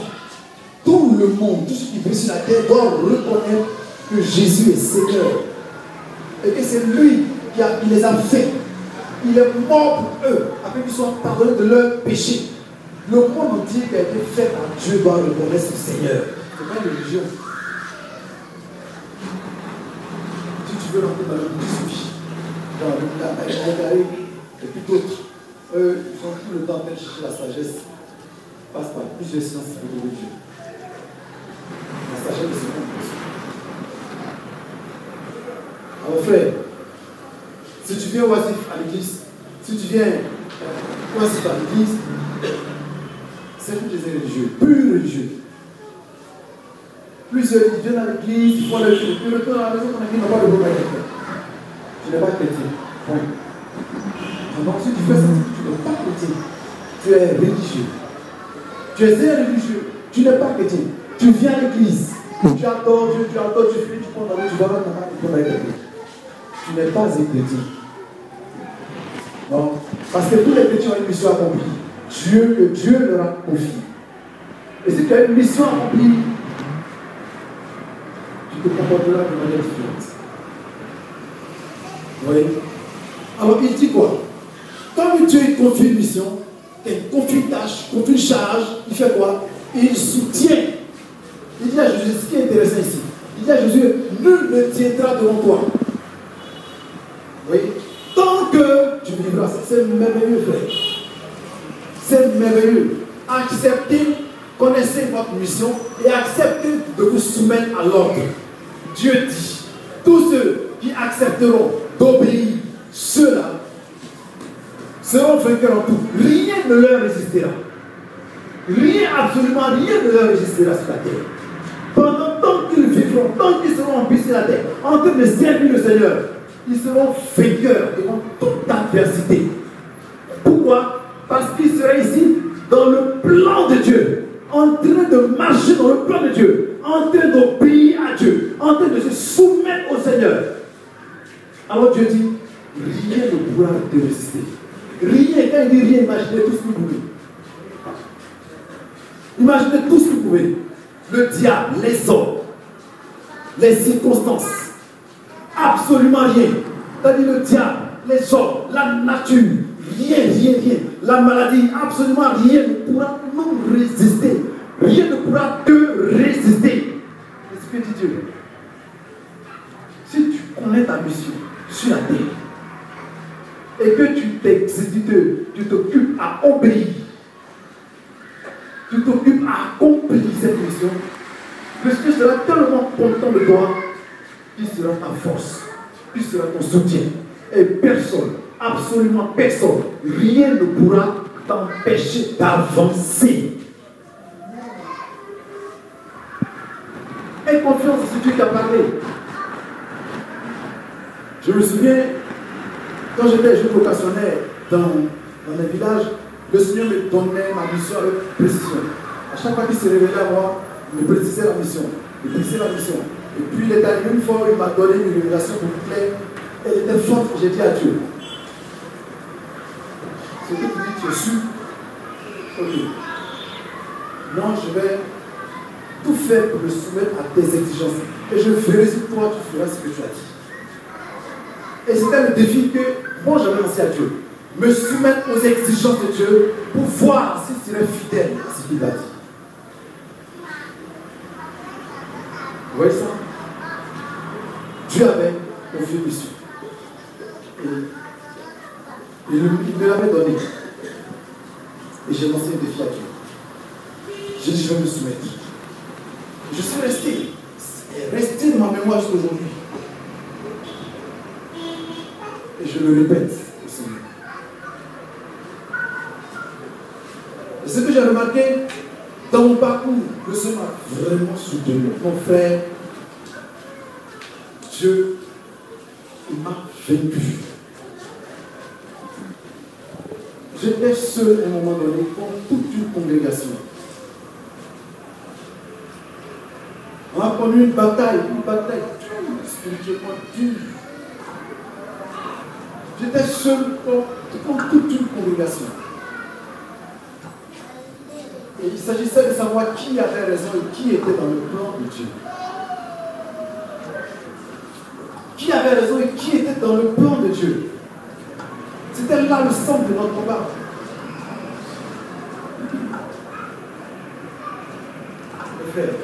Tout le monde, tout ce qui vit sur la terre doit reconnaître que Jésus est Seigneur. Et que c'est lui qui les a faits. Il est mort pour eux, afin qu'ils soient pardonnés de leurs péchés. Le monde entier qui a été fait par Dieu doit reconnaître ce Seigneur. Ce n'est pas une religion. Si tu veux rentrer dans le suffit. Dans le et puis d'autres, eux, ils ont tout le temps en train de chercher la sagesse. Passe par plusieurs sciences pour trouver Dieu. La sagesse de ce monde. Alors frère, si tu viens oisif à l'église, si tu viens oisif à l'église, c'est tout des religieux, pur religieux. Plusieurs qui viennent à l'église, ils font le jour, puis retournent à la maison, on n'a pas de problème avec toi. Tu n'es pas chrétien. Point. Donc si tu fais ça, tu n'es pas chrétien. Tu es religieux. Tu es un religieux. Tu n'es pas chrétien. Tu viens à l'église. Tu adores Dieu, tu pries, tu prends dans l'eau, tu vas dans ta main, avec Dieu. Tu n'es pas un chrétien. Non. Parce que tous les chrétiens ont une mission accomplie. Que Dieu leur a confié. Et si tu as une mission accomplie, tu te comporteras de manière différente. Vous voyez? Alors il dit quoi? Comme Dieu il confie une mission, il confie une tâche, confie une charge, il fait quoi? Il soutient. Il dit à Jésus, ce qui est intéressant ici, il dit à Jésus, nul ne tiendra devant toi. Vous voyez? Tant que tu vivras, c'est merveilleux, frère. C'est merveilleux. Acceptez, connaissez votre mission et acceptez de vous soumettre à l'ordre. Dieu dit, tous ceux qui accepteront d'obéir, ceux-là seront vainqueurs en tout. Rien ne leur résistera. Rien, absolument rien ne leur résistera sur la terre. Pendant tant qu'ils vivront, tant qu'ils seront en vie sur la terre, en train de servir le Seigneur, ils seront vainqueurs devant toute adversité. Pourquoi? Parce qu'ils seraient ici dans le plan de Dieu, en train de marcher dans le plan de Dieu, en train d'obéir à Dieu, en train de se soumettre au Seigneur. Alors Dieu dit, rien ne pourra te résister. Rien, quand il dit rien, imaginez tout ce que vous pouvez. Imaginez tout ce que vous pouvez. Le diable, les hommes, les circonstances, absolument rien. C'est-à-dire le diable, les hommes, la nature, rien. La maladie, absolument rien ne pourra nous résister. Rien ne pourra te résister. C'est ce que dit Dieu. Si tu connais ta mission sur la terre et que tu t'exécutes, tu t'occupes à obéir, tu t'occupes à accomplir cette mission, Dieu sera tellement content de toi qu'il sera ta force, qu'il sera ton soutien. Et personne, absolument personne, rien ne pourra t'empêcher d'avancer. Aie confiance en ce Dieu qui a parlé. Je me souviens, quand j'étais jeune vocationnaire dans un village, le Seigneur me donnait ma mission avec précision. À chaque fois qu'il se révélait à moi, il me précisait la mission. Il précisait la mission. Et puis il est arrivé une fois où il m'a donné une révélation beaucoup claire. Elle était forte. J'ai dit à Dieu, ce que tu dis, tu es sûr? Ok. Moi, je vais tout faire pour me soumettre à tes exigences. Et je ferai si toi, tu feras ce que tu as dit. Et c'était le défi que moi j'avais lancé à Dieu. Me soumettre aux exigences de Dieu pour voir s'il serait fidèle à ce qu'il a dit. Vous voyez ça? Dieu avait confié une mission. Et il me l'avait donné. Et j'ai lancé un défi à Dieu. J'ai dit, je vais me soumettre. Je suis resté dans ma mémoire jusqu'à aujourd'hui. Et je le répète au Seigneur. Et ce que j'ai remarqué dans mon parcours, le Seigneur m'a vraiment soutenu. Mon frère, Dieu, il m'a vaincu. J'étais seul à un moment donné, comme toute une congrégation. On a connu une bataille spirituellement dure. J'étais seul comme toute une congrégation. Et il s'agissait de savoir qui avait raison et qui était dans le plan de Dieu. Qui avait raison et qui était dans le plan de Dieu. C'était là le centre de notre combat. Mes frères,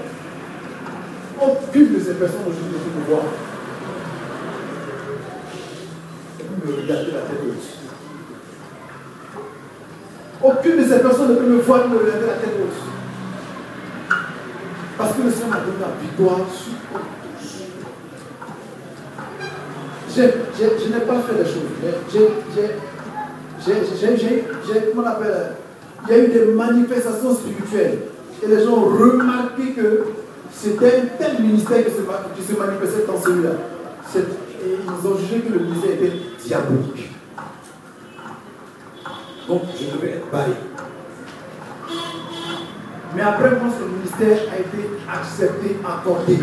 aucune de ces personnes aujourd'hui ne peut me voir. Me regarder la tête haute. Aucune de ces personnes ne peut me voir me regarder la tête haute. Parce que le Seigneur m'a donné la victoire sur tous. Je n'ai pas fait des choses. Comment on appelle? Il y a eu des manifestations spirituelles. Et les gens ont remarqué que c'était un tel ministère qui se manifestait dans celui-là. Et ils ont jugé que le ministère était diabolique. Donc, je devais être barré. Mais après moi, ce ministère a été accepté, accordé.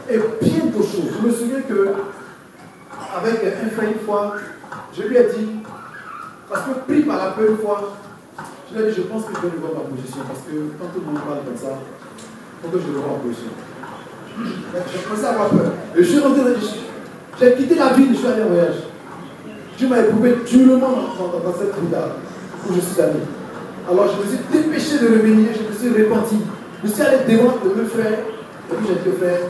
Et bien d'autres choses. Je me souviens que, avec un frère une fois, je lui ai dit, parce que pris par la peur une fois, je lui ai dit, je pense que je vais revoir ma position. Parce que quand tout le monde parle comme ça, il faut que je revoie ma position. J'ai commencé à avoir peur. Et je suis rentré dans j'ai quitté la ville, je suis allé en voyage. Dieu m'a éprouvé durement dans cette vie-là où je suis allé. Alors je me suis dépêché de revenir, je me suis repenti. Je suis allé devant de mes frères. Et puis j'ai dit, frère,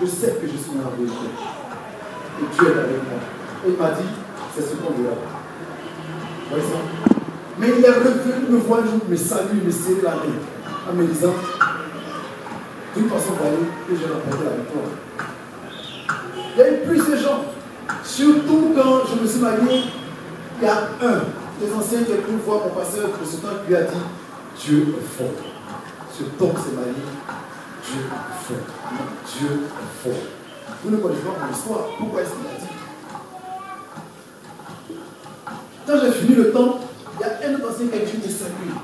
je sais que je suis dans la vérité. Et Dieu est avec moi. Et il m'a dit, c'est ce qu'on verra. Vous voyez ça? Mais il est revenu me voir un jour, me saluer, me serrer la main, en me disant, d'une façon d'aller, que j'ai remporté la victoire. Il y a eu plusieurs gens, surtout quand je me suis marié, il y a un des anciens qui est venu voir mon pasteur de ce temps qui lui a dit, Dieu est fort. Ce temps s'est marié, Dieu est fort. Dieu est fort. Vous ne connaissez pas mon histoire, pourquoi est-ce qu'il a dit? Quand j'ai fini le temps, il y a un autre ancien qui a dû me saluer.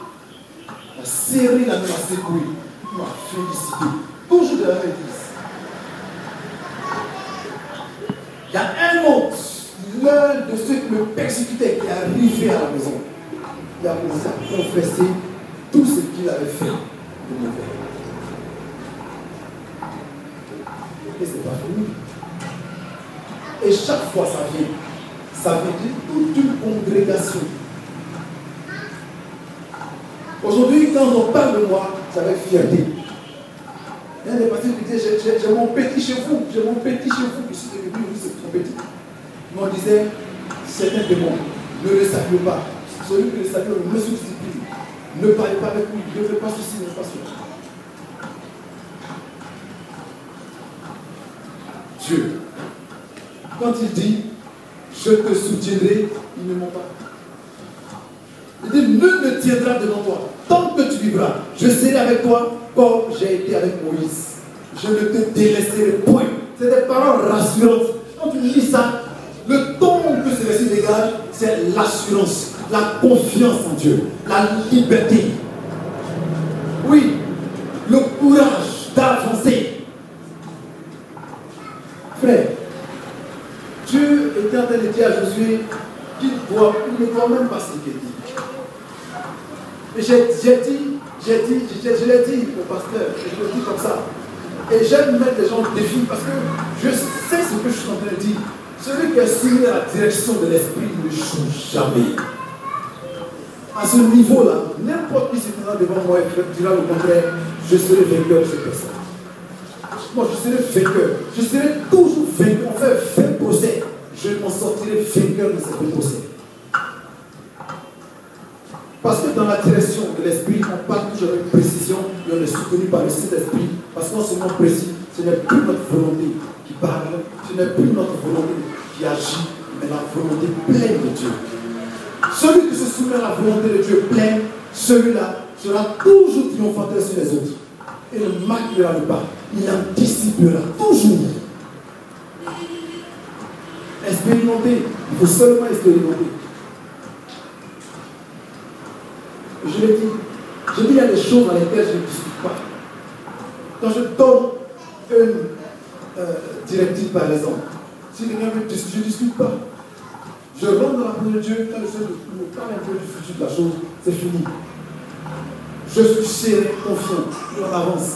Il a serré la main à ses couilles. Il m'a félicité. Toujours de la même église. Il y a un autre, l'un de ceux qui me persécutaient, qui est arrivé à la maison. Il a commencé à confesser tout ce qu'il avait fait pour mon père. Et ce n'est pas fini. Et chaque fois ça vient. Ça veut dire toute une congrégation. Aujourd'hui, quand on parle de moi, c'est avec fierté. Il y a des personnes qui disaient, j'ai mon petit chez vous, j'ai mon petit chez vous. Je suis devenu, oui, c'est ton petit. Mais on disait, c'est un démon, ne le salue pas. Celui qui le salue, ne se discipline. Ne parlez pas avec lui, ne faites pas ceci, ne faites pas cela. Dieu, quand il dit, je te soutiendrai, il ne ment pas. Il dit, nul ne tiendra devant toi. Tant que tu vivras, je serai avec toi comme j'ai été avec Moïse. Je ne te délaisserai point. C'est des paroles rassurantes. Quand tu lis ça, le ton que ce verset dégage, c'est l'assurance, la confiance en Dieu, la liberté. Oui, le courage d'avancer. Frère, Dieu était en train de dire à Josué qu'il ne doit même pas s'inquiéter. Et je l'ai dit au pasteur, et je le dis comme ça. Et j'aime mettre les gens au défi parce que je sais ce que je suis en train de dire. Celui qui est soumis à la direction de l'esprit ne joue jamais. À ce niveau-là, n'importe qui se tiendra devant moi et dira le contraire, je serai vainqueur de cette personne. Moi, je serai vainqueur. Je serai toujours vainqueur. On fait 20 procès. Je m'en sortirai vainqueur de ces 20 procès. Parce que dans la direction de l'esprit, on parle toujours avec précision et on est soutenu par le Saint-Esprit. Parce qu'en ce moment précis, ce n'est plus notre volonté qui parle, ce n'est plus notre volonté qui agit, mais la volonté pleine de Dieu. Celui qui se soumet à la volonté de Dieu pleine, celui-là sera toujours triomphateur sur les autres. Et ne maculera pas, il anticipera toujours. Expérimenter, il faut seulement expérimenter. Je l'ai dit, il y a des choses dans lesquelles je ne discute pas. Quand je donne une directive, par exemple, si quelqu'un veut discuter, je ne discute pas. Je rentre dans la parole de Dieu, quand le Seigneur me parle un peu du futur de la chose, c'est fini. Je suis serré, confiant, et on avance.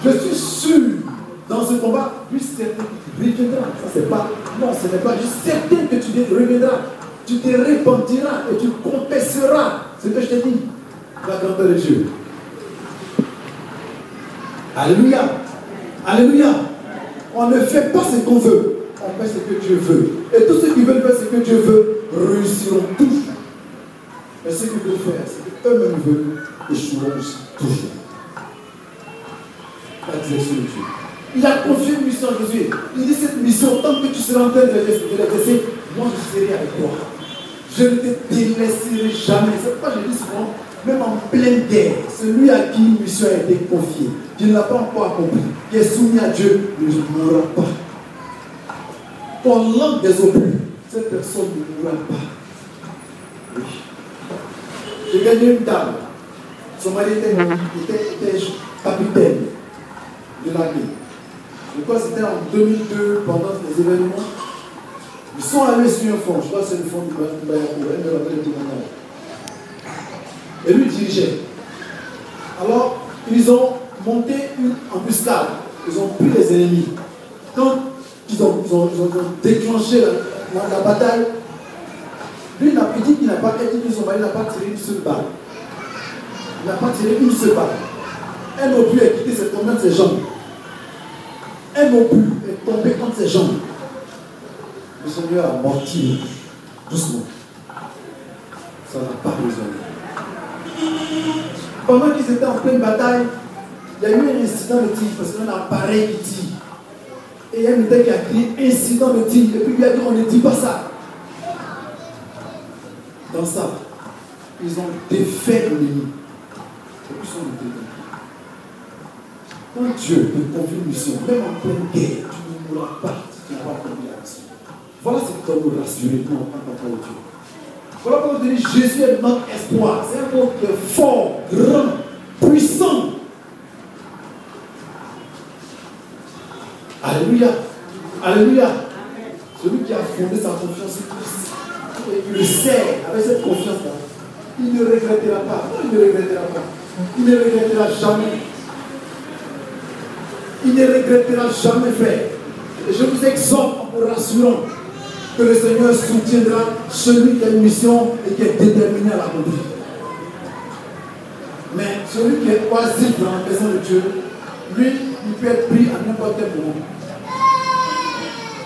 Je suis sûr, dans ce combat, plus certain que tu reviendras. Ça, c'est pas, non, ce n'est pas juste certain que tu reviendras. Tu te repentiras et tu confesseras ce que je t'ai dit. La grandeur de Dieu. Alléluia. Alléluia. On ne fait pas ce qu'on veut. On fait ce que Dieu veut. Et tous ceux qui veulent faire ce que Dieu veut réussiront toujours. Mais ceux qui veulent faire ce qu'eux-mêmes veulent échoueront aussi toujours. La direction de Dieu. Il a confié une mission à Jésus. Il dit cette mission, tant que tu seras en train de l'exercer, moi je serai avec toi. Je ne te délaisserai jamais. C'est pourquoi je dis souvent, même en pleine guerre, celui à qui une mission a été confiée, qui ne l'a pas encore accompli, qui est soumis à Dieu, ne mourra pas. Qu'on l'angle des obus, cette personne ne mourra pas. Oui. J'ai gagné une dame. Son mari était capitaine de l'armée. Je crois que c'était en 2002, pendant les événements. Ils sont allés sur un fond, je crois que c'est le fond du Bayako, elle me rappelle le témoignage. Et lui dirigeait. Alors, ils ont monté une embuscade. Ils ont pris les ennemis. Quand ils ont déclenché la bataille, lui, il a dit qu'il n'a pas été son mari, il n'a pas tiré une seule balle. Il n'a pas tiré une seule balle. Un obus est quitté, c'est tombé entre ses jambes. Un obus est tombé entre ses jambes. Le Seigneur a morti doucement. Ça n'a pas résonné. Pendant qu'ils étaient en pleine bataille, il y a eu un incident de tir, parce qu'il y a un appareil qui tire. Et il y a un militaire qui a crié incident de tir. Et puis il a dit on ne dit pas ça. Dans ça, ils ont défait l'ennemi. Et puis ils sont défaits. Quand Dieu te confie une mission, même en pleine guerre, tu ne mourras pas si tu n'as pas accompli la mission. Voilà ce qui doit nous rassurer en tant que Dieu. Voilà pourquoi je dis Jésus est notre espoir. C'est un mot qui est fort, grand, puissant. Alléluia. Alléluia. Celui qui a fondé sa confiance en Christ, et qui le sert avec cette confiance-là, il ne regrettera pas. Il ne regrettera pas. Il ne regrettera jamais. Il ne regrettera jamais, frère. Et je vous exhorte en vous rassurant que le Seigneur soutiendra celui qui a une mission et qui est déterminé à l'accomplir. Mais celui qui est oisif dans la maison de Dieu, lui, il peut être pris à n'importe quel moment.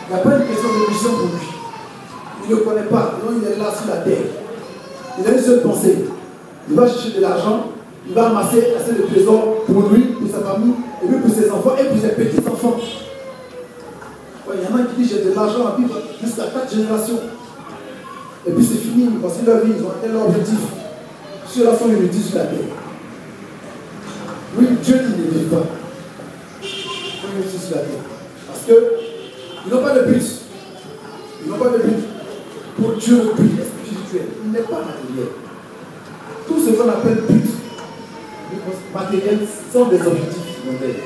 Il n'y a pas une question de mission pour lui. Il ne connaît pas, donc il est là sur la terre. Il a une seule pensée. Il va chercher de l'argent, il va amasser assez de trésors pour lui, pour sa famille, et puis pour ses enfants et pour ses petits-enfants. Ouais, il y en a qui disent j'ai de l'argent à vivre jusqu'à 4 générations. Et puis c'est fini, parce que leur vie, ils ont atteint leur objectif. Ceux-là sont inutiles sur la terre. Oui, Dieu dit ne vit pas. Ils sont inutiles sur la terre. Parce qu'ils n'ont pas de but. Ils n'ont pas de but. Pour Dieu, le but spirituel, il n'est pas matériel. Tout ce qu'on appelle but matériel sont des objectifs secondaires.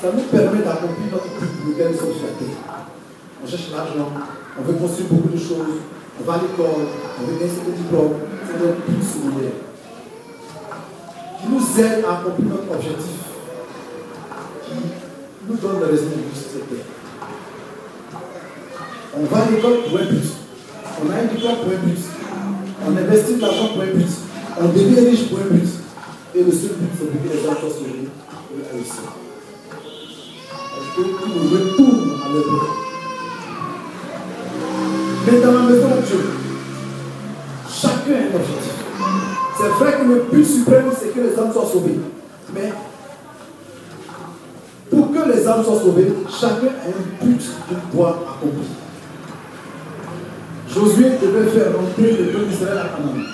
Ça nous permet d'accomplir notre but pour lequel nous sommes sur la terre. On cherche l'argent, on veut construire beaucoup de choses, on va à l'école, on veut gagner ce diplôme. C'est notre but secondaire qui nous aide à accomplir notre objectif, qui nous donne la raison de vivre sur cette terre. On va à l'école pour un but. On a un diplôme pour un but. On investit de l'argent pour un but. On devient riche pour un but. Et le seul but, c'est que les gens soient sauvés et réussir. Parce que tout nous retourne à l'œuvre. Mais dans la maison de Dieu, chacun a un objectif. C'est vrai que le but suprême, c'est que les âmes soient sauvées. Mais pour que les âmes soient sauvées, chacun a un but qu'il doit accomplir. Josué devait faire rentrer le peuple d'Israël à Canaan.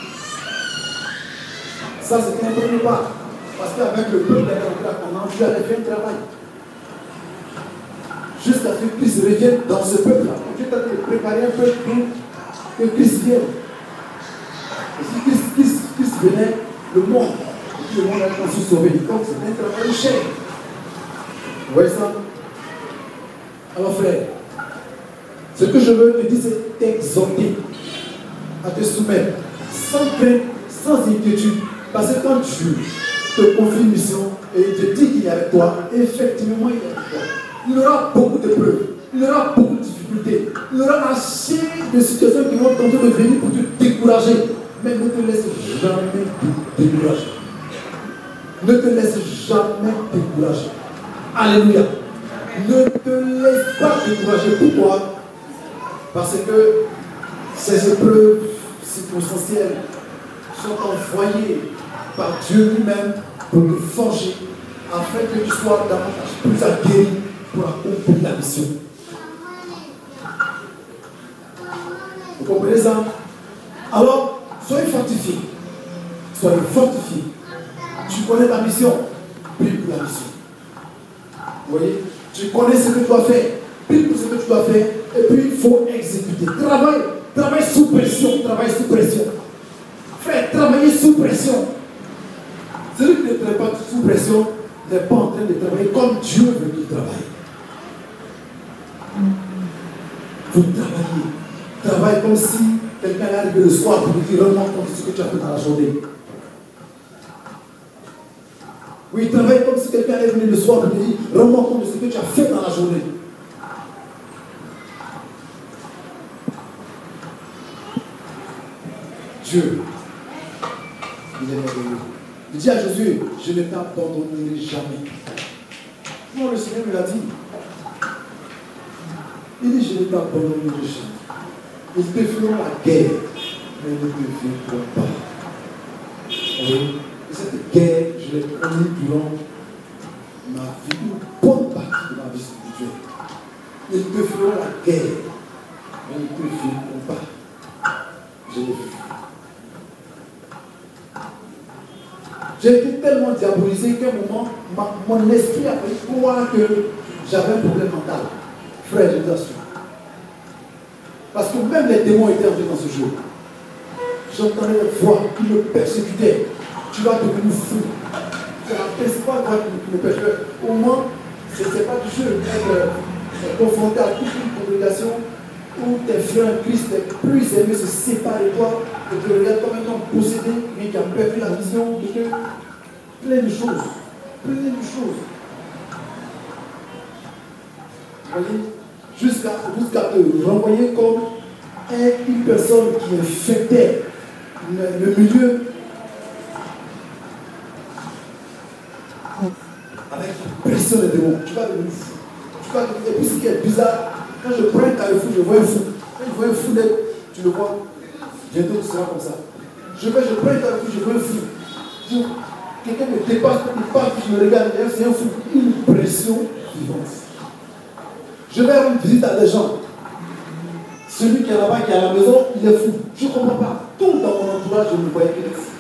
Ça, c'était un premier pas. Parce qu'avec le peuple d'aller rentrer à Canaan, Dieu avait fait un travail. Jusqu'à ce que Christ revienne dans ce peuple-là. Dieu t'a dit de préparer un peuple pour que Christ vienne. Et si Christ venait, le monde a été sauvé. Donc c'est un travail de chair. Vous voyez ça? Alors frère, ce que je veux te dire, c'est t'exhorter à te soumettre sans crainte, sans inquiétude. Parce que quand Dieu te confie une mission et il te dit qu'il est avec toi, effectivement il est avec toi. Il y aura beaucoup de preuves, il y aura beaucoup de difficultés, il y aura assez de situations qui vont tenter de venir pour te décourager. Mais ne te laisse jamais décourager. Ne te laisse jamais décourager. Alléluia. Ne te laisse pas décourager. Pourquoi? Parce que ces épreuves circonstancielles sont envoyées par Dieu lui-même pour te forger afin que tu sois davantage plus aguerri pour accomplir la mission. Vous comprenez ça? Alors, soyez fortifiés. Soyez fortifiés. Tu connais ta mission, prie pour la mission. Vous voyez? Tu connais ce que tu dois faire, prie pour ce que tu dois faire, et puis il faut exécuter. Travaille sous pression, travaille sous pression. Frère, travailler sous pression. Celui qui ne travaille pas sous pression n'est pas en train de travailler comme Dieu veut qu'il travaille. Vous travaillez. Travaille comme si quelqu'un est arrivé le soir pour lui dire rends-moi compte de ce que tu as fait dans la journée. Oui, travaille comme si quelqu'un est venu le soir pour lui dire rends-moi compte de ce que tu as fait dans la journée. Dieu, il est merveilleux. Il dit à Josué, je ne t'abandonnerai jamais. Non, le Seigneur me l'a dit. Il dit, je ne t'abandonnerai jamais. Ils te feront la guerre, mais ne te vaincront pas. Et cette guerre, je l'ai connue durant ma vie, une bonne partie de ma vie spirituelle. Ils te feront la guerre, mais ne te vaincront pas. Je l'ai vu. J'ai été tellement diabolisé qu'à un moment, mon esprit a fait croire que j'avais un problème mental. Frère, je vous assure. Parce que même les démons étaient entrés dans ce jeu. J'entendais des voix qui me persécutaient. Tu vas devenir fou. C'est la principale voix qui me persécutait. Au moins, ce n'est pas du jeu d'être confronté à toute une congrégation où tes frères en Christ, tes plus aimés se séparent de toi et te regardent comme un homme possédé, mais qui a perdu la vision de Dieu. Plein de choses. Plein de choses. Vous voyez, jusqu'à te renvoyer comme une personne qui infectait le milieu avec la pression des démons. Tu vas devenir fou. Et puis ce qui est bizarre, quand je prends un carrefour, je vois un fou. Quand je vois un fou, tu le vois, bientôt tu seras comme ça. Je prends un carrefour, je vois un fou. Quelqu'un me dépasse, je me regarde, c'est un fou. Une pression vivante. Je vais rendre visite à des gens. Celui qui est là-bas, qui est à la maison, il est fou. Je ne comprends pas. Tout dans mon entourage, je me voyais qu'il est fou.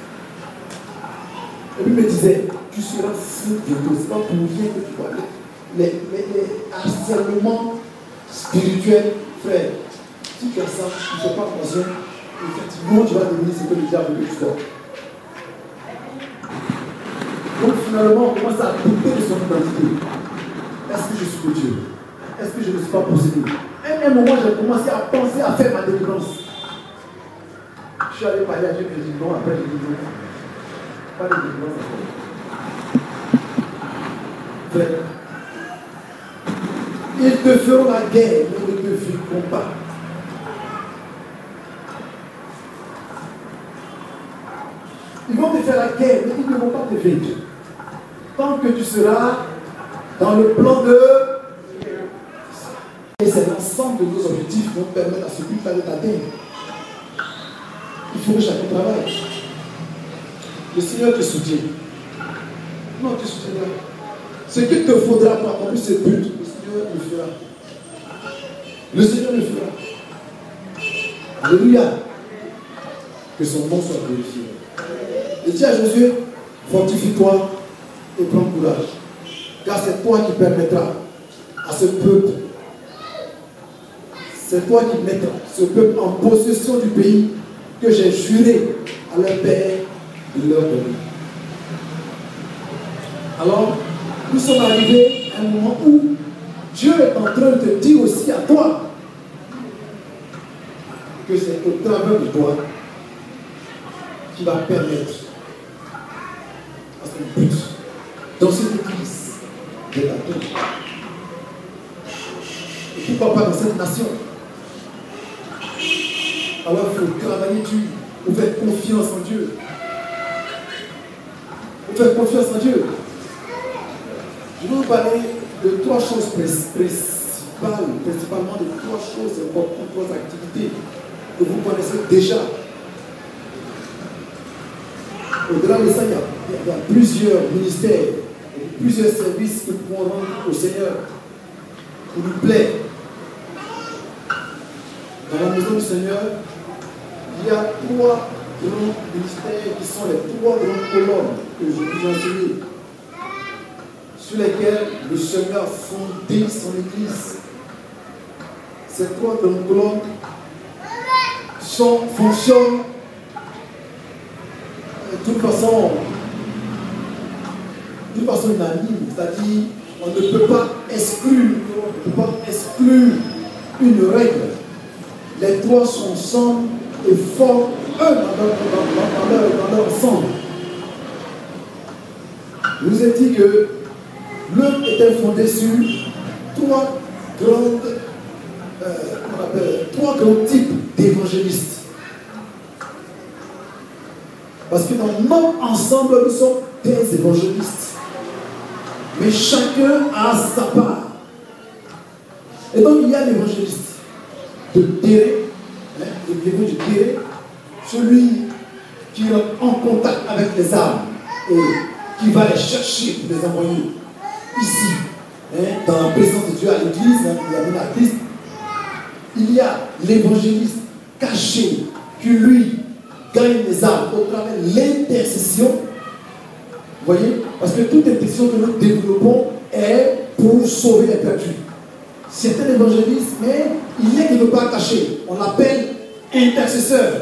Et puis il me disait, tu seras fou bientôt. Ce n'est pas pour rien que tu vas aller. Les harcèlements spirituels, frère, si tu as ça, tu ne fais pas attention, effectivement, tu vas devenir ce que le diable veut que tu sois. Donc finalement, on commence à douter de son identité. Est-ce que je suis de Dieu? Est-ce que je ne suis pas possédé? À un moment, j'ai commencé à penser à faire ma délivrance. Je suis allé parler à Dieu, je dis non, après je dis non. Pas de délivrance encore. Frère, ils te feront la guerre, mais ils ne te fuiront pas. Ils vont te faire la guerre, mais ils ne vont pas te vaincre. Tant que tu seras dans le plan de... Et c'est l'ensemble de nos objectifs qui vont permettre à ce but-là de t'atteindre. Il faut que chacun travaille. Le Seigneur te soutient. Non, tu soutiendras. Ce qu'il te faudra pour accomplir ce but, le Seigneur le fera. Le Seigneur le fera. Alléluia. Que son nom soit glorifié. Et dis à Josué, fortifie-toi et prends courage. Car c'est toi qui permettra à ce peuple, c'est toi qui mettras ce peuple en possession du pays que j'ai juré à leur père de leur donner. Alors, nous sommes arrivés à un moment où Dieu est en train de te dire aussi à toi que c'est au travers de toi qui va permettre à son but dans cette église de t'atteindre. Et pourquoi pas dans cette nation? Alors il faut travailler dur, il faut faire confiance en Dieu. Il faut faire confiance en Dieu. Je vais vous parler de trois choses principalement de trois choses importantes, trois activités que vous connaissez déjà. Au-delà de ça, il y a plusieurs ministères, plusieurs services que nous pouvons rendre au Seigneur pour nous plaire. Dans la maison du Seigneur, il y a trois grands ministères qui sont les trois grandes colonnes que je vous ai enseignées, sur lesquelles le Seigneur a fondé son Église. Ces trois grandes colonnes fonctionnent de toute façon unanime, c'est-à-dire on ne peut pas exclure une règle. Les trois sont ensemble et forment un dans leur ensemble. Je vous ai dit que l'œuvre était fondée sur trois grands types d'évangélistes. Parce que dans notre ensemble, nous sommes des évangélistes. Mais chacun a sa part. Et donc il y a l'évangéliste de terrain, celui qui est en contact avec les âmes et qui va les chercher pour les envoyer ici, dans la présence de Dieu à l'église, il amène à Christ. Il y a l'évangéliste caché qui lui gagne les âmes au travers de l'intercession. Vous voyez? Parce que toute intercession que nous développons est pour sauver les perdus. C'est un évangéliste, mais il est quelque part caché. On l'appelle intercesseur.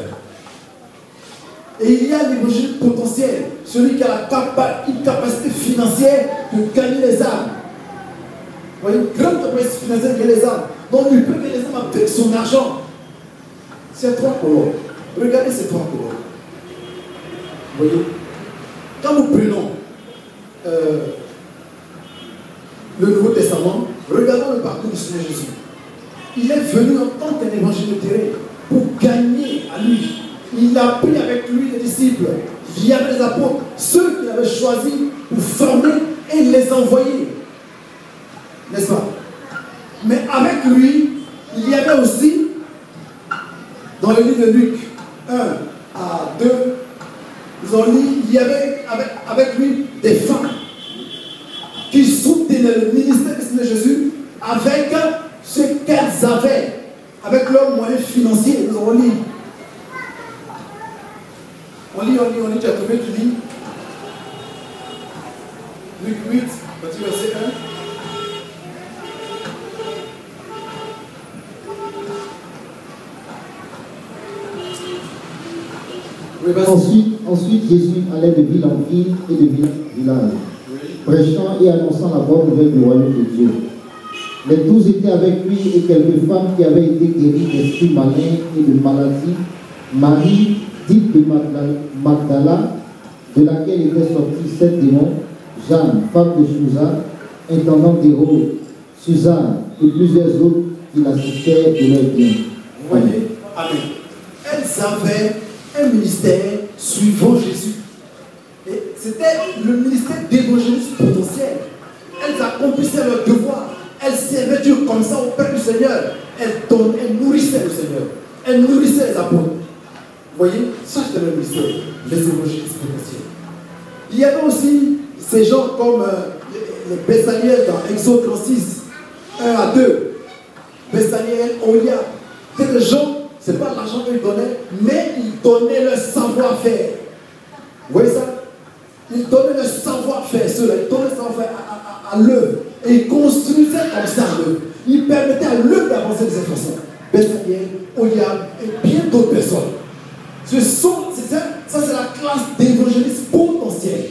Et il y a l'évangéliste potentiel, celui qui a une capacité financière de gagner les âmes. Vous voyez, une grande capacité financière de gagner les âmes. Donc il peut gagner les âmes avec son argent. C'est trois colonnes. Regardez ces trois colonnes. Vous voyez, quand nous prenons le Nouveau Testament, regardons le parcours du Seigneur Jésus. venu en tant qu'un évangile de terrain pour gagner à lui. Il a pris avec lui les disciples. Il y avait les apôtres, ceux qu'il avait choisis pour former et les envoyer. N'est-ce pas? Mais avec lui, il y avait aussi, dans le livre de Luc 1 à 2, nous avons dit, il y avait avec lui des femmes qui soutenaient le ministère de Jésus avec ce qu'elles avaient, avec leurs moyens financiers. Nous avons dit. On lit, tu as trouvé, tu lis. Luc 8, petit verset 1. Ensuite, Jésus allait de ville en ville et de village en village, prêchant et annonçant la bonne nouvelle du royaume de Dieu. Les 12 étaient avec lui et quelques femmes qui avaient été guéries d'esprits malins et de maladies. Marie, dite de Magdala, de laquelle étaient sortis 7 démons, Jeanne, femme de Susa, intendant d'Hérode, Suzanne et plusieurs autres qui l'assistaient de leurs biens. Vous voyez? Amen. Elles avaient un ministère suivant Jésus. Et c'était le ministère d'évangélisme potentiel. Elles accomplissaient leur devoir. Elles servaient Dieu comme ça auprès du Seigneur. Elles nourrissaient le Seigneur. Elles nourrissaient les apôtres. Vous voyez, ça c'était le ministère, les évangélistes potentiels. Il y avait aussi ces gens comme les Bessaniel dans Exode 36, 1 à 2. Bessaniel, Olia. C'est des gens, ce n'est pas l'argent qu'ils donnaient, mais ils donnaient leur savoir-faire. Vous voyez ça? Ils donnaient leur savoir-faire, ceux-là, ils donnaient leur savoir-faire à l'œuvre. Et ils construisaient comme ça l'œuvre. Ils permettaient à l'œuvre d'avancer de cette façon. Bessaniel, Olia et bien d'autres personnes. Ça, c'est la classe d'évangélistes potentiels.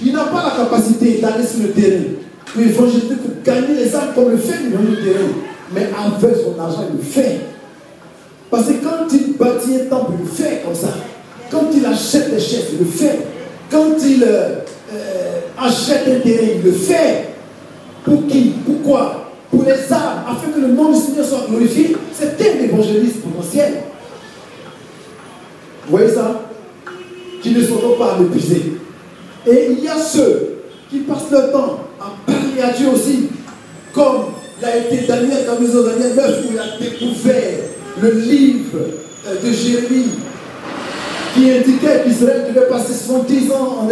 Il n'a pas la capacité d'aller sur le terrain, pour évangéliser, pour gagner les âmes comme le fait l'évangile du terrain. Mais avec son argent, il le fait. Parce que quand il bâtit un temple, il le fait comme ça. Quand il achète des chaises, il le fait. Quand il achète un terrain, il le fait. Pour qui? Pourquoi? Pour les âmes, afin que le nom du Seigneur soit glorifié. C'est un évangéliste potentiel. Vous voyez ça? Qui ne sont donc pas mépriser. Et il y a ceux qui passent leur temps à parler à Dieu aussi. Comme il a été Daniel, dans maison Daniel 9, où il a découvert le livre de Jérémie qui indiquait qu'Israël devait passer 70 ans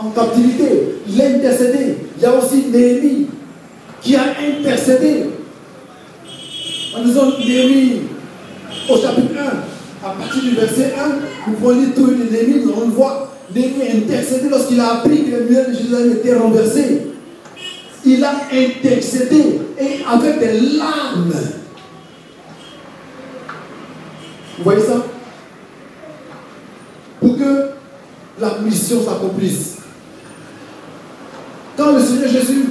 en captivité. Il a intercédé. Il y a aussi Néhémie qui a intercédé. En disant Néhémie au chapitre 1. À partir du verset 1, nous pouvons lire tout le Néhémie, on le voit. Néhémie a intercédé lorsqu'il a appris que le mur de Jérusalem était renversé. Il a intercédé et avec des larmes. Vous voyez ça? Pour que la mission s'accomplisse. Quand le Seigneur Jésus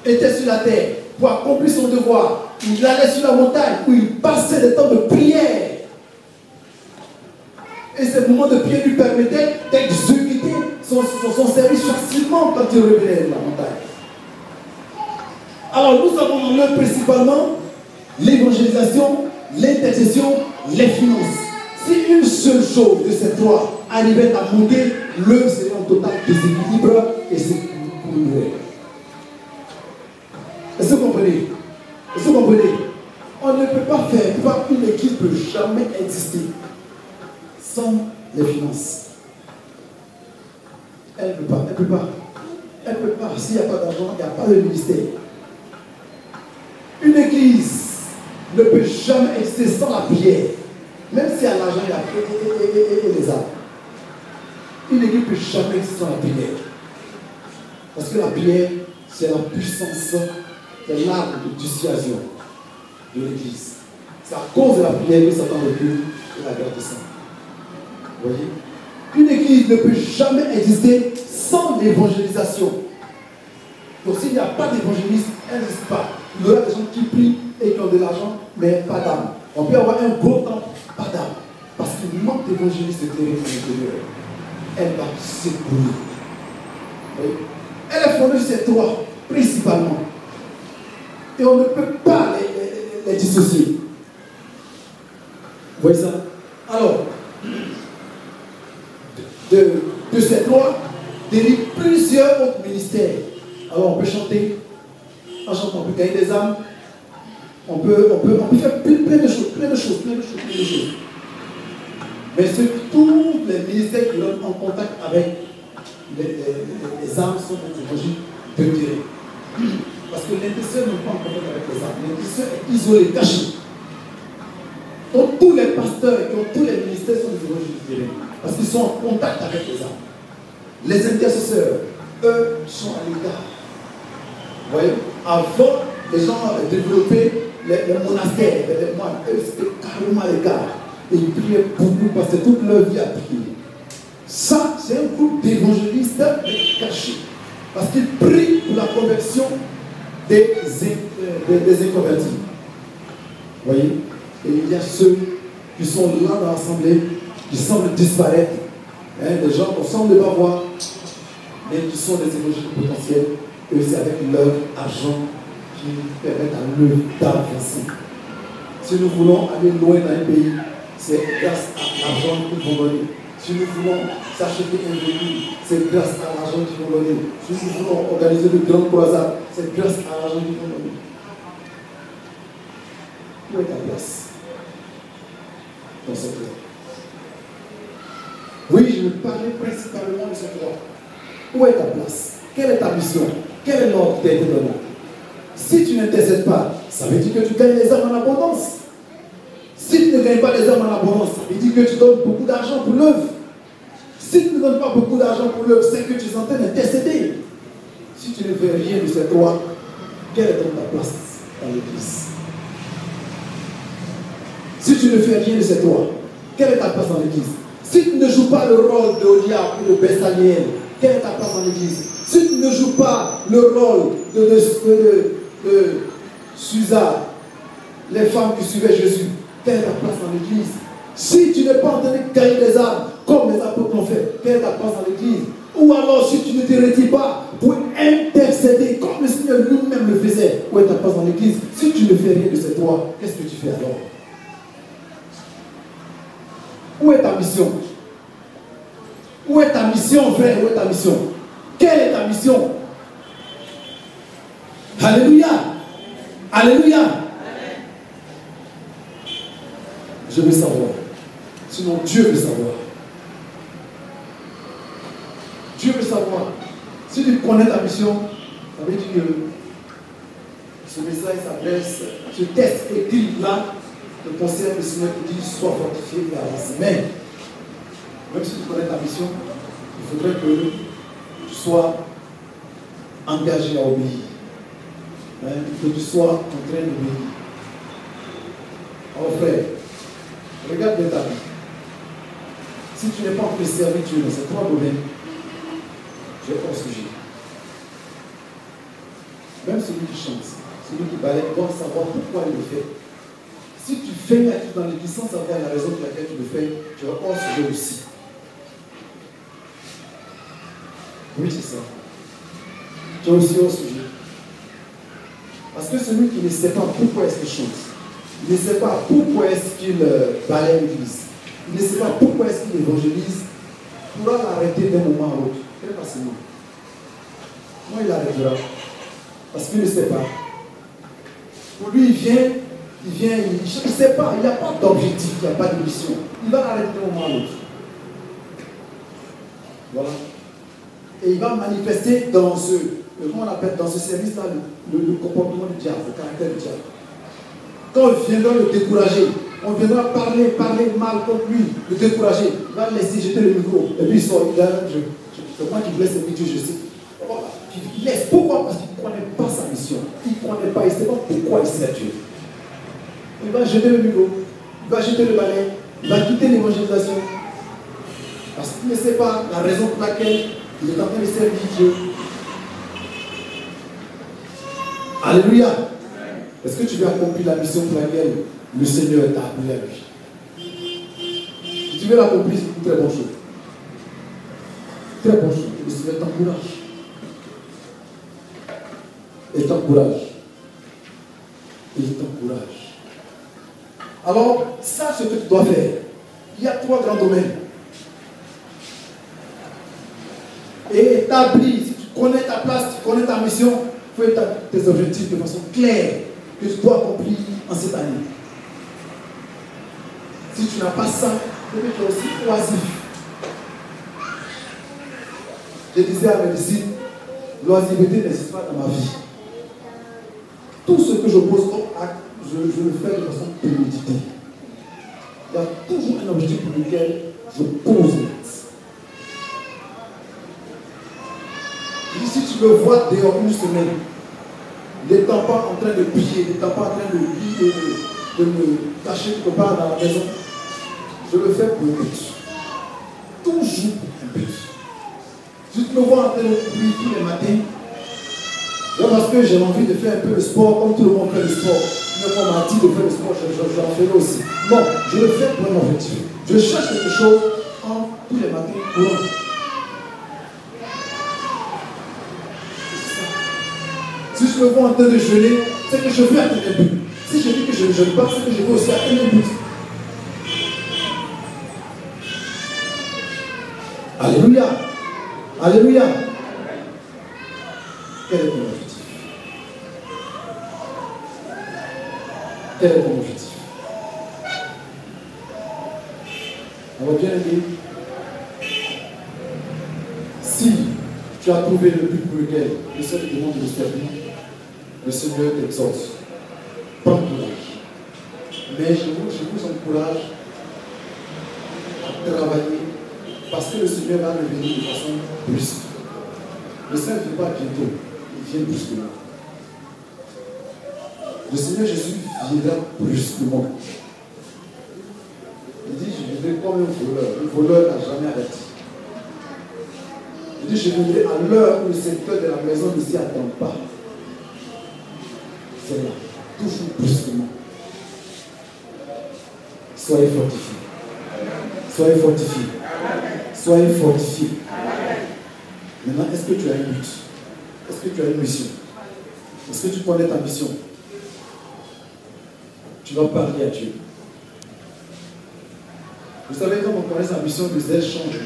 était sur la terre pour accomplir son devoir, il allait sur la montagne où il passait des temps de prière. Et ces moments de prière lui permettaient d'exécuter son service facilement quand il revenait de la montagne. Alors nous avons en œuvre principalement l'évangélisation, l'intercession, les finances. Si une seule chose de ces trois arrivait à monter, l'œuvre serait en total déséquilibre et s'écroulerait. Est-ce que vous comprenez? Est-ce que vous comprenez? On ne peut pas faire, une équipe ne peut jamais exister sans les finances. Elle ne peut pas, elle ne peut pas. Elle ne peut pas. S'il n'y a pas d'argent, il n'y a pas de ministère. Une église ne peut jamais exister sans la prière. Même s'il y a l'argent et les âmes. Une église ne peut jamais exister sans la prière. Parce que la prière, c'est la puissance, c'est l'arme de dissuasion de l'église. C'est à cause de la prière que Satan recule et la guerre descend. Vous voyez? Une église ne peut jamais exister sans l'évangélisation. Donc s'il n'y a pas d'évangéliste, elle n'existe pas. Il y aura des gens qui prient et qui ont de l'argent, mais pas d'âme. On peut avoir un beau temple, pas d'âme. Parce qu'il manque d'évangélistes de l'intérieur. Elle va s'écrouler. Elle est fondée sur ces trois, principalement. Et on ne peut pas les dissocier. voyez ça? Alors, de cette loi dérive plusieurs autres ministères. Alors on peut chanter, en chantant, on peut gagner des âmes, on peut faire plein de choses. Mais tous les ministères qui sont en contact avec les âmes sont des évangiles de Dieu. Parce que l'intercesseur n'est pas en contact avec les âmes. L'intercesseur est isolé, caché. Donc tous les pasteurs qui ont tous les ministères sont des évangiles de Dieu. Parce qu'ils sont en contact avec les âmes. Les intercesseurs, eux, sont à l'écart. Vous voyez, avant, les gens développaient les monastères, les moines, eux, c'était carrément à l'écart. Et ils priaient beaucoup parce que toute leur vie a prié. Ça, c'est un groupe d'évangélistes cachés. Parce qu'ils prient pour la conversion des inconvertis. Vous voyez? Et il y a ceux qui sont là dans l'assemblée, qui semblent disparaître. Des gens qu'on semble ne pas voir, mais qui sont des évangélistes potentiels. Et c'est avec leur argent qui permettent à eux d'avancer. Si nous voulons aller loin dans un pays, c'est grâce à l'argent qu'ils vont donner. Si nous voulons s'acheter un véhicule, c'est grâce à l'argent qu'ils vont donner. Si nous voulons organiser de grandes croisades, c'est grâce à l'argent qu'ils vont donner. Où est ta place dans cette loi? Oui, je veux parler principalement de cette loi. Où est ta place? Quelle est ta mission? Quel est l'ordre qui t'a été donné? Si tu n'intercèdes pas, ça veut dire que tu gagnes les âmes en abondance. Si tu ne gagnes pas les âmes en abondance, ça veut dire que tu donnes beaucoup d'argent pour l'œuvre. Si tu ne donnes pas beaucoup d'argent pour l'œuvre, c'est que tu es en train d'intercéder. Si tu ne fais rien de cette loi, quelle est donc ta place dans l'église? Si tu ne fais rien de cette loi, quelle est ta place dans l'église? Si tu ne joues pas le rôle de Olia ou de Bessaliel, quelle est ta place dans l'église? Si tu ne joues pas le rôle de Susa, les femmes qui suivaient Jésus, quelle est ta place dans l'église? Si tu n'es pas en train de gagner des âmes, comme les apôtres l'ont fait, quelle est ta place dans l'église? Ou alors, si tu ne te retires pas pour intercéder, comme le Seigneur lui-même le faisait, où est ta place dans l'église? Si tu ne fais rien de cette loi, qu'est-ce que tu fais alors? Où est ta mission? Où est ta mission, frère? Où est ta mission? Quelle est ta mission? Alléluia! Alléluia! Je veux savoir. Sinon, Dieu veut savoir. Dieu veut savoir. Si tu connais ta mission, ça veut dire que ce message s'adresse, ce texte écrit là, le conseil du Seigneur qui dit sois fortifié et avance. Mais, même si tu connais ta mission, il faudrait que tu sois engagé à obéir. Que tu sois en train d'obéir. Alors frère, regarde bien ta vie. Si tu n'es pas en train de servir Dieu dans ces trois domaines, tu es hors sujet. Même celui qui chante, celui qui balaye, doit savoir pourquoi il le fait. Si tu fais dans l'église sans savoir la raison pour laquelle tu le fais, tu es hors sujet aussi. Oui, c'est ça. Tu es aussi hors sujet. Parce que celui qui ne sait pas pourquoi est-ce qu'il chante, il ne sait pas pourquoi est-ce qu'il balaye l'église, il ne sait pas pourquoi est-ce qu'il évangélise, pourra l'arrêter d'un moment à l'autre, très facilement. Moi, il arrêtera. Parce qu'il ne sait pas. Pour lui, il vient, il ne sait pas, il n'y a pas d'objectif, il n'y a pas de mission. Il va l'arrêter d'un moment à l'autre. Voilà. Et il va manifester dans ce, comment on appelle, dans ce service-là, le comportement du diable, le caractère du diable. Quand on viendra le décourager, on viendra parler mal contre lui, le décourager, il va laisser jeter le micro, et puis il sort, il dit, c'est moi qui vous laisse ce Dieu, je sais. Voilà. Il laisse. Pourquoi? Parce qu'il ne connaît pas sa mission. Il ne connaît pas, il ne sait pas pourquoi il sert Dieu. Il va jeter le micro, il va jeter le balai, il va quitter l'évangélisation. Parce qu'il ne sait pas la raison pour laquelle il est en train de servir Dieu. Alléluia. Est-ce que tu veux accomplir la mission pour laquelle le Seigneur t'a appelé à lui? Si tu veux l'accomplir, c'est une très bonne chose. Très bonne chose. Le Seigneur t'encourage. Et t'encourage. Et il t'encourage. Alors, sache ce que tu dois faire. Il y a 3 grands domaines. Et établis, si tu connais ta place, tu connais ta mission, il faut établir tes objectifs de façon claire que tu dois accomplir en cette année. Si tu n'as pas ça, tu es aussi oisif. Je disais à mes disciples, l'oisiveté n'existe pas dans ma vie. Tout ce que je pose comme acte, je le fais de façon préméditée. Il y a toujours un objectif pour lequel je pose l'acte. Si tu me vois dehors une semaine, n'étant pas en train de prier, n'étant pas en train de me cacher quelque part dans la maison, je le fais pour un but. Toujours pour un but. Si tu me vois en train de prier tous les matins, c'est parce que j'ai envie de faire un peu de sport, comme tout le monde fait du sport. Mais on m'a dit de faire le sport, j'en fais aussi. Non, je le fais pour un objectif. Je cherche quelque chose en tous les matins courants. Si je me vois en train de jeûner, c'est que je veux atteindre un but. Si je dis que je ne jeûne pas, c'est que je veux aussi atteindre un but. Alléluia. Alléluia. Quel est ton objectif? Quel est ton objectif? On va bien aimer. Si tu as trouvé le but pour lequel le Seigneur te demande de le servir, le Seigneur t'exhorte. Prends courage. Mais je vous encourage à travailler parce que le Seigneur va revenir de façon brusque. Le Seigneur ne vient pas bientôt, il vient brusquement. Le Seigneur Jésus viendra brusquement. Il dit, je viendrai comme un voleur. Le voleur n'a jamais arrêté. Il dit, je viendrai à l'heure où le secteur de la maison ne s'y attend pas. C'est là, toujours brusquement. Soyez fortifiés. Soyez fortifiés. Soyez fortifiés. Maintenant, est-ce que tu as un but? Est-ce que tu as une mission? Est-ce que tu connais ta mission? Tu vas parler à Dieu. Vous savez, quand on connaît sa mission, les ailes changent.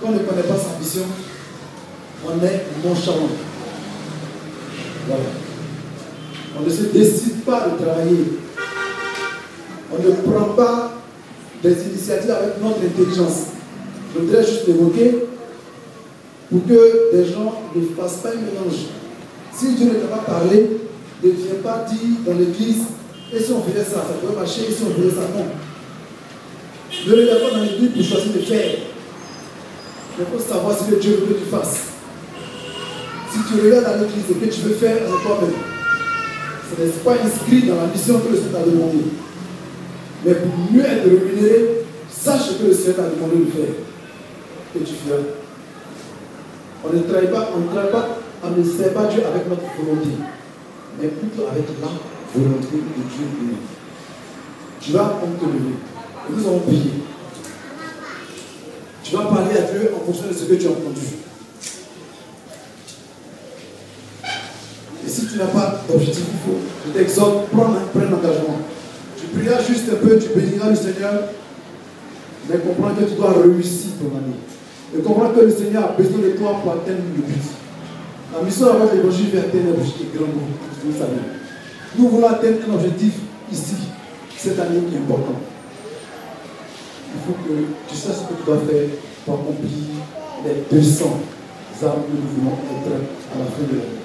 Quand on ne connaît pas sa mission, on est nonchalant. Voilà. On ne se décide pas de travailler. On ne prend pas des initiatives avec notre intelligence. Je voudrais juste l'évoquer pour que des gens ne fassent pas un mélange. Si Dieu ne t'a pas parlé, ne viens pas dire dans l'église, et si on faisait ça, ça pourrait marcher, et si on faisait ça, non. Ne regarde pas dans l'église pour choisir de faire. Il faut savoir ce que Dieu veut que tu fasses. Si tu regardes dans l'église et que tu veux faire avec toi-même, ce n'est pas inscrit dans la mission que le Seigneur t'a demandé. Mais pour mieux être rémunéré, sache ce que le Seigneur t'a demandé de faire. Et tu feras. On ne travaille pas, on ne sert pas Dieu avec notre volonté, mais plutôt avec la volonté de Dieu lui-même. Tu vas te lever. Et nous allons prier. Tu vas parler à Dieu en fonction de ce que tu as entendu. Et si tu n'as pas d'objectif, je t'exhorte, prends un engagement. Tu prieras juste un peu, tu béniras le Seigneur, mais comprends que tu dois réussir ton année. Et comprends que le Seigneur a besoin de toi pour atteindre le but. La mission avec l'évangile vient atteindre un objectif grand, vous savez. Nous voulons atteindre un objectif ici, cette année qui est important. Il faut que tu saches ce que tu dois faire pour accomplir les 200 âmes que nous voulons être à la fin de l'année.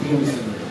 Prions le Seigneur.